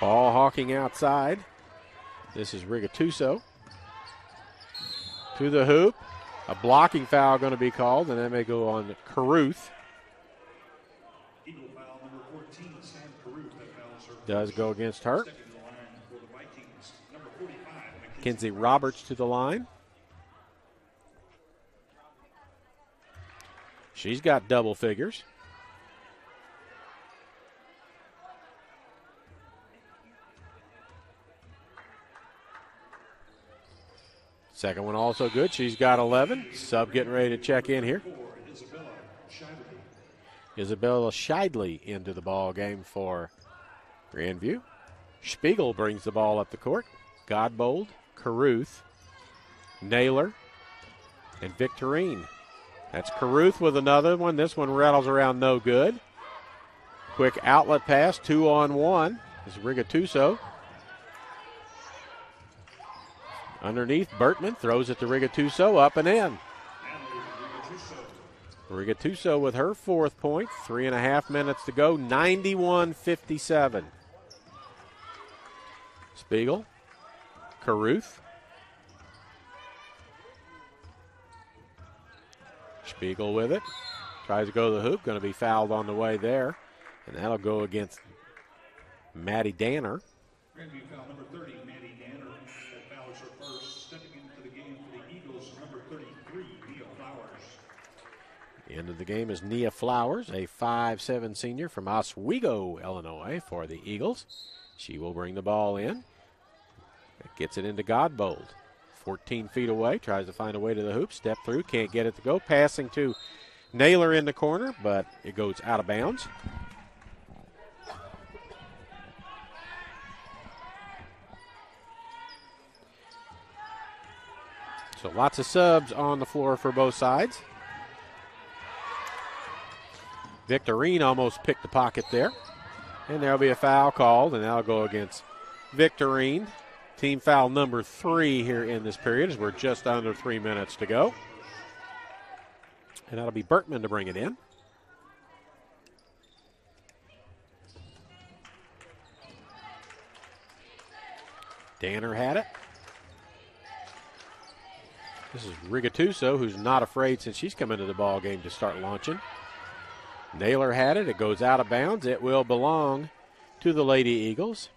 Ball hawking outside. This is Rigatuso. To the hoop. A blocking foul going to be called, and that may go on Caruth. Eagle foul number 14, Sam Caruth. That foul serves Does go against her. second in the line for the Vikings. Number 45, Kinsey Roberts to the line. She's got double figures. Second one also good. She's got 11. Sub getting ready to check in here. Isabella Scheidley into the ball game for Grandview. Spiegel brings the ball up the court. Godbold, Caruth, Naylor, and Victorine. That's Caruth with another one. This one rattles around no good. Quick outlet pass, 2-on-1. This is Rigatuso. Underneath, Bertman throws it to Rigatuso, up and in. Rigatuso with her fourth point. 3.5 minutes to go, 91-57. Spiegel, Caruth. Spiegel with it. Tries to go to the hoop, going to be fouled on the way there. And that'll go against Maddie Danner. Grandview foul number 30, Maddie Danner. That foul is her first. Stepping into the game for the Eagles, number 33, Nia Flowers. The end of the game is Nia Flowers, a 5'7" senior from Oswego, Illinois, for the Eagles. She will bring the ball in. Gets it into Godbold. 14 feet away, tries to find a way to the hoop. Step through, can't get it to go. Passing to Naylor in the corner, but it goes out of bounds. So lots of subs on the floor for both sides. Victorine almost picked the pocket there. And there'll be a foul called, and that'll go against Victorine. Team foul number 3 here in this period as we're just under 3 minutes to go. And that'll be Bertman to bring it in. Danner had it. This is Rigatuso, who's not afraid since she's come into the ball game to start launching. Naylor had it. It goes out of bounds. It will belong to the Lady Eagles.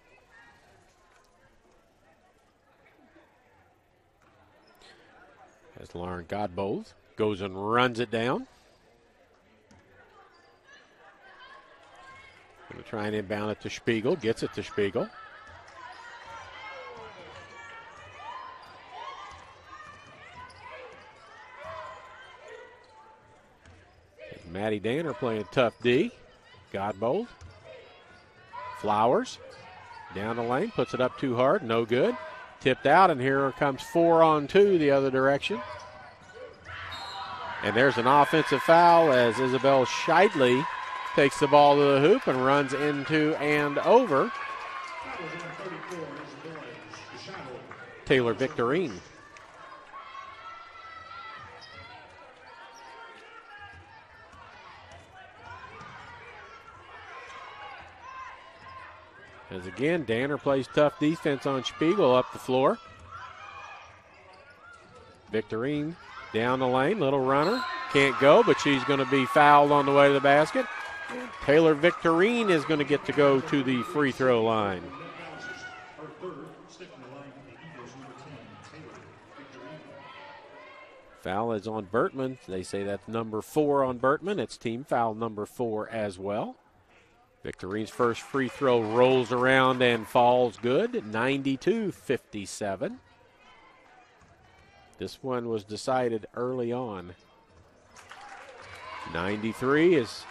As Lauren Godbold goes and runs it down. Going to try and inbound it to Spiegel. Gets it to Spiegel. Maddie Danner playing tough D. Godbold. Flowers. Down the lane. Puts it up too hard. No good. Tipped out, and here comes 4-on-2 the other direction. And there's an offensive foul as Isabel Scheidley takes the ball to the hoop and runs into and over Taylor Victorine. As again, Danner plays tough defense on Spiegel up the floor. Victorine down the lane, little runner. Can't go, but she's going to be fouled on the way to the basket. Taylor Victorine is going to get to go to the free throw line. Foul is on Bertman. They say that's number 4 on Bertman. It's team foul number 4 as well. Victorine's first free throw rolls around and falls good, 92-57. This one was decided early on. 93 as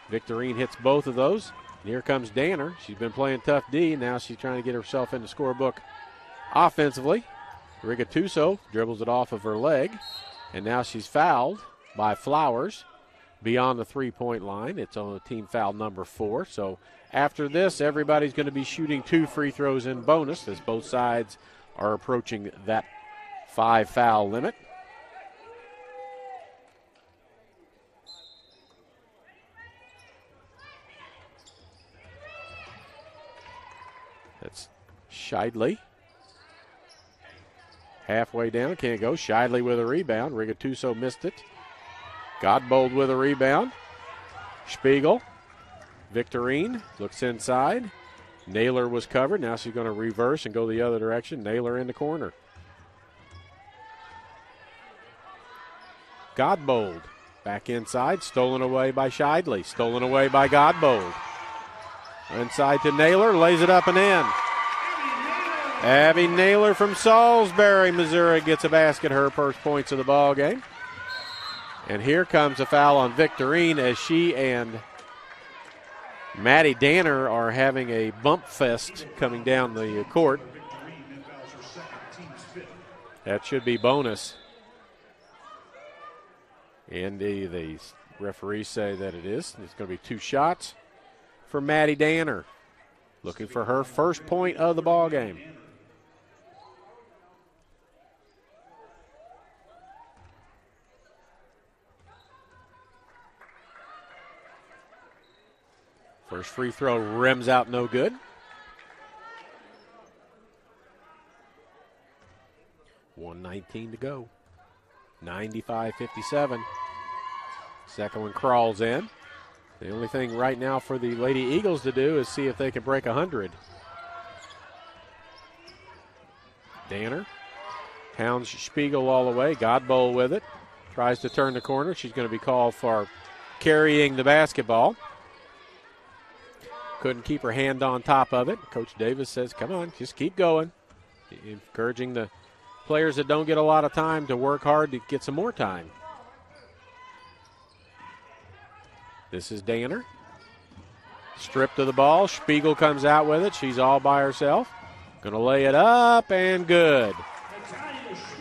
Victorine hits both of those. And here comes Danner. She's been playing tough D. Now she's trying to get herself in the scorebook offensively. Rigatuso dribbles it off of her leg. And now she's fouled by Flowers. beyond the three-point line. It's on team foul number 4. So after this, everybody's going to be shooting 2 free throws in bonus as both sides are approaching that 5-foul limit. That's Scheidley. Halfway down, can't go. Scheidley with a rebound. Rigatuso missed it. Godbold with a rebound. Spiegel. Victorine looks inside. Naylor was covered. Now she's going to reverse and go the other direction. Naylor in the corner. Godbold back inside. Stolen away by Scheidley. Stolen away by Godbold. Inside to Naylor. Lays it up and in. Abby Naylor from Salisbury, Missouri gets a basket, her first points of the ball game. And here comes a foul on Victorine as she and Maddie Danner are having a bump fest coming down the court. That should be bonus. And the referees say that it is. It's going to be 2 shots for Maddie Danner, looking for her first point of the ball game. First free throw rims out no good. .119 to go. 95-57. Second one crawls in. The only thing right now for the Lady Eagles to do is see if they can break 100. Danner hounds Spiegel all the way. Godbold with it. Tries to turn the corner. She's going to be called for carrying the basketball. Couldn't keep her hand on top of it. Coach Davis says, come on, just keep going. Encouraging the players that don't get a lot of time to work hard to get some more time. This is Danner. Stripped of the ball. Spiegel comes out with it. She's all by herself. Going to lay it up and good.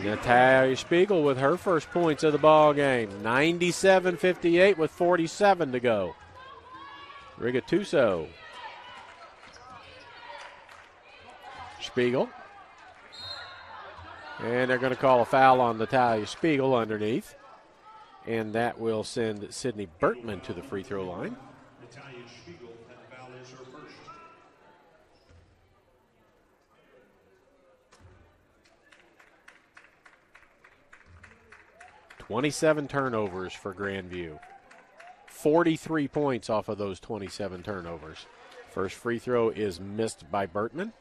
Natalia Spiegel with her first points of the ball game. 97-58 with 47 to go. Rigatuso. Spiegel. And they're going to call a foul on Natalia Spiegel underneath. And that will send Sydney Bertman to the free throw line. Natalia Spiegel, that foul is her first. .27 turnovers for Grandview. 43 points off of those 27 turnovers. First free throw is missed by Bertman.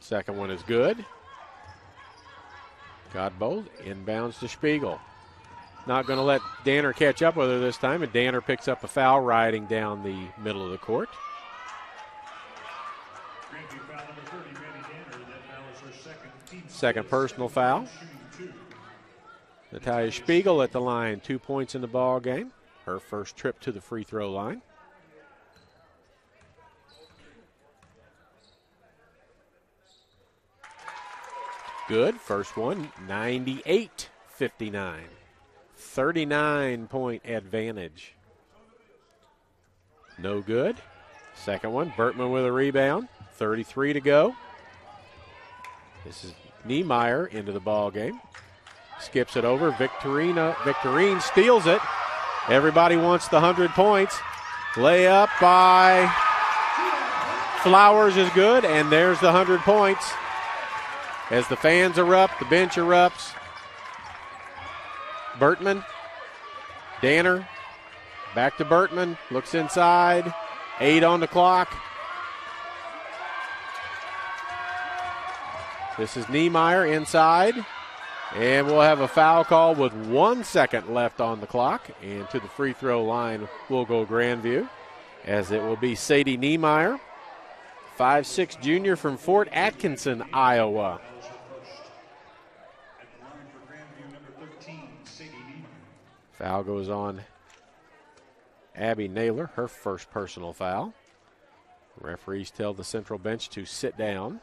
Second one is good. Godbold inbounds to Spiegel. Not going to let Danner catch up with her this time, and Danner picks up a foul riding down the middle of the court. Second personal foul. Natalia Spiegel at the line, 2 points in the ball game. Her first trip to the free throw line. Good. First one, 98-59. 39-point advantage. No good. Second one, Bertman with a rebound. 33 to go. This is Niemeyer into the ball game. Skips it over. Victorine steals it. Everybody wants the 100 points. Layup by Flowers is good, and there's the 100 points. As the fans erupt, the bench erupts. Bertman, Danner, back to Bertman, looks inside, 8 on the clock. This is Niemeyer inside, and we'll have a foul call with 1 second left on the clock, and to the free throw line will go Grandview, as it will be Sadie Niemeyer, 5'6" junior from Fort Atkinson, Iowa. Foul goes on Abby Naylor, her first personal foul. Referees tell the Central bench to sit down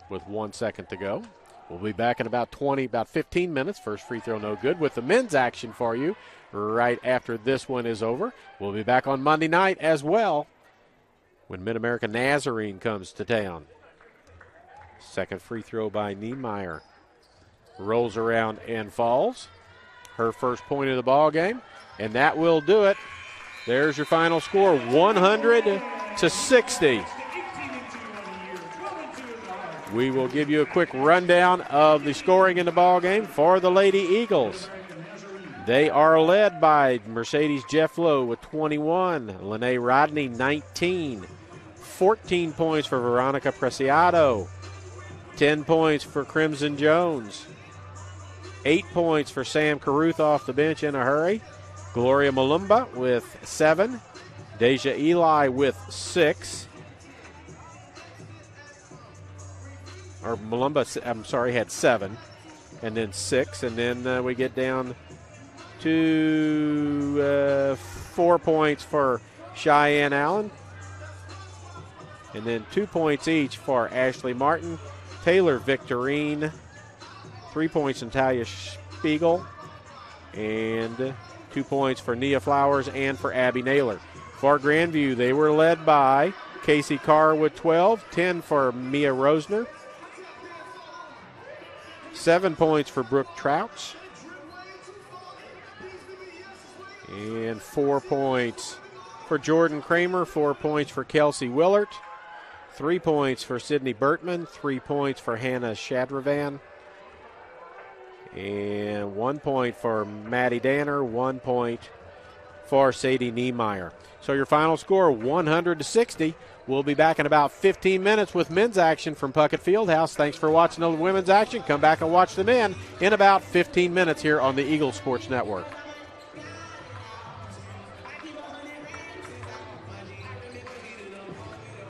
with 1 second to go. We'll be back in about 15 minutes. First free throw no good with the men's action for you right after this one is over. We'll be back on Monday night as well when Mid-America Nazarene comes to town. Second free throw by Niemeyer. Rolls around and falls. Her first point of the ball game, and that will do it. There's your final score, 100-60. We will give you a quick rundown of the scoring in the ball game for the Lady Eagles. They are led by Mercedes Jefflow with 21, Lene Rodney 19, 14 points for Veronica Preciado, 10 points for Crimson Jones, 8 points for Sam Caruth off the bench in a hurry, Gloria Malumba with 7, Deja Eli with 6, or Malumba, had 7, and then 6, and then we get down to 4 points for Cheyenne Allen, and then 2 points each for Ashley Martin, Taylor Victorine, 3 points in Talia Spiegel, and 2 points for Nia Flowers and for Abby Naylor. For Grandview, they were led by Casey Carr with 12, 10 for Mia Rosner, 7 points for Brooke Trouts, and 4 points for Jordan Kramer, 4 points for Kelsey Willert, 3 points for Sydney Bertman, 3 points for Hannah Shadravan, and 1 point for Maddie Danner, 1 point for Sadie Niemeyer. So your final score, 100-60. We'll be back in about 15 minutes with men's action from Puckett Fieldhouse. Thanks for watching the women's action. Come back and watch the men in about 15 minutes here on the Eagle Sports Network.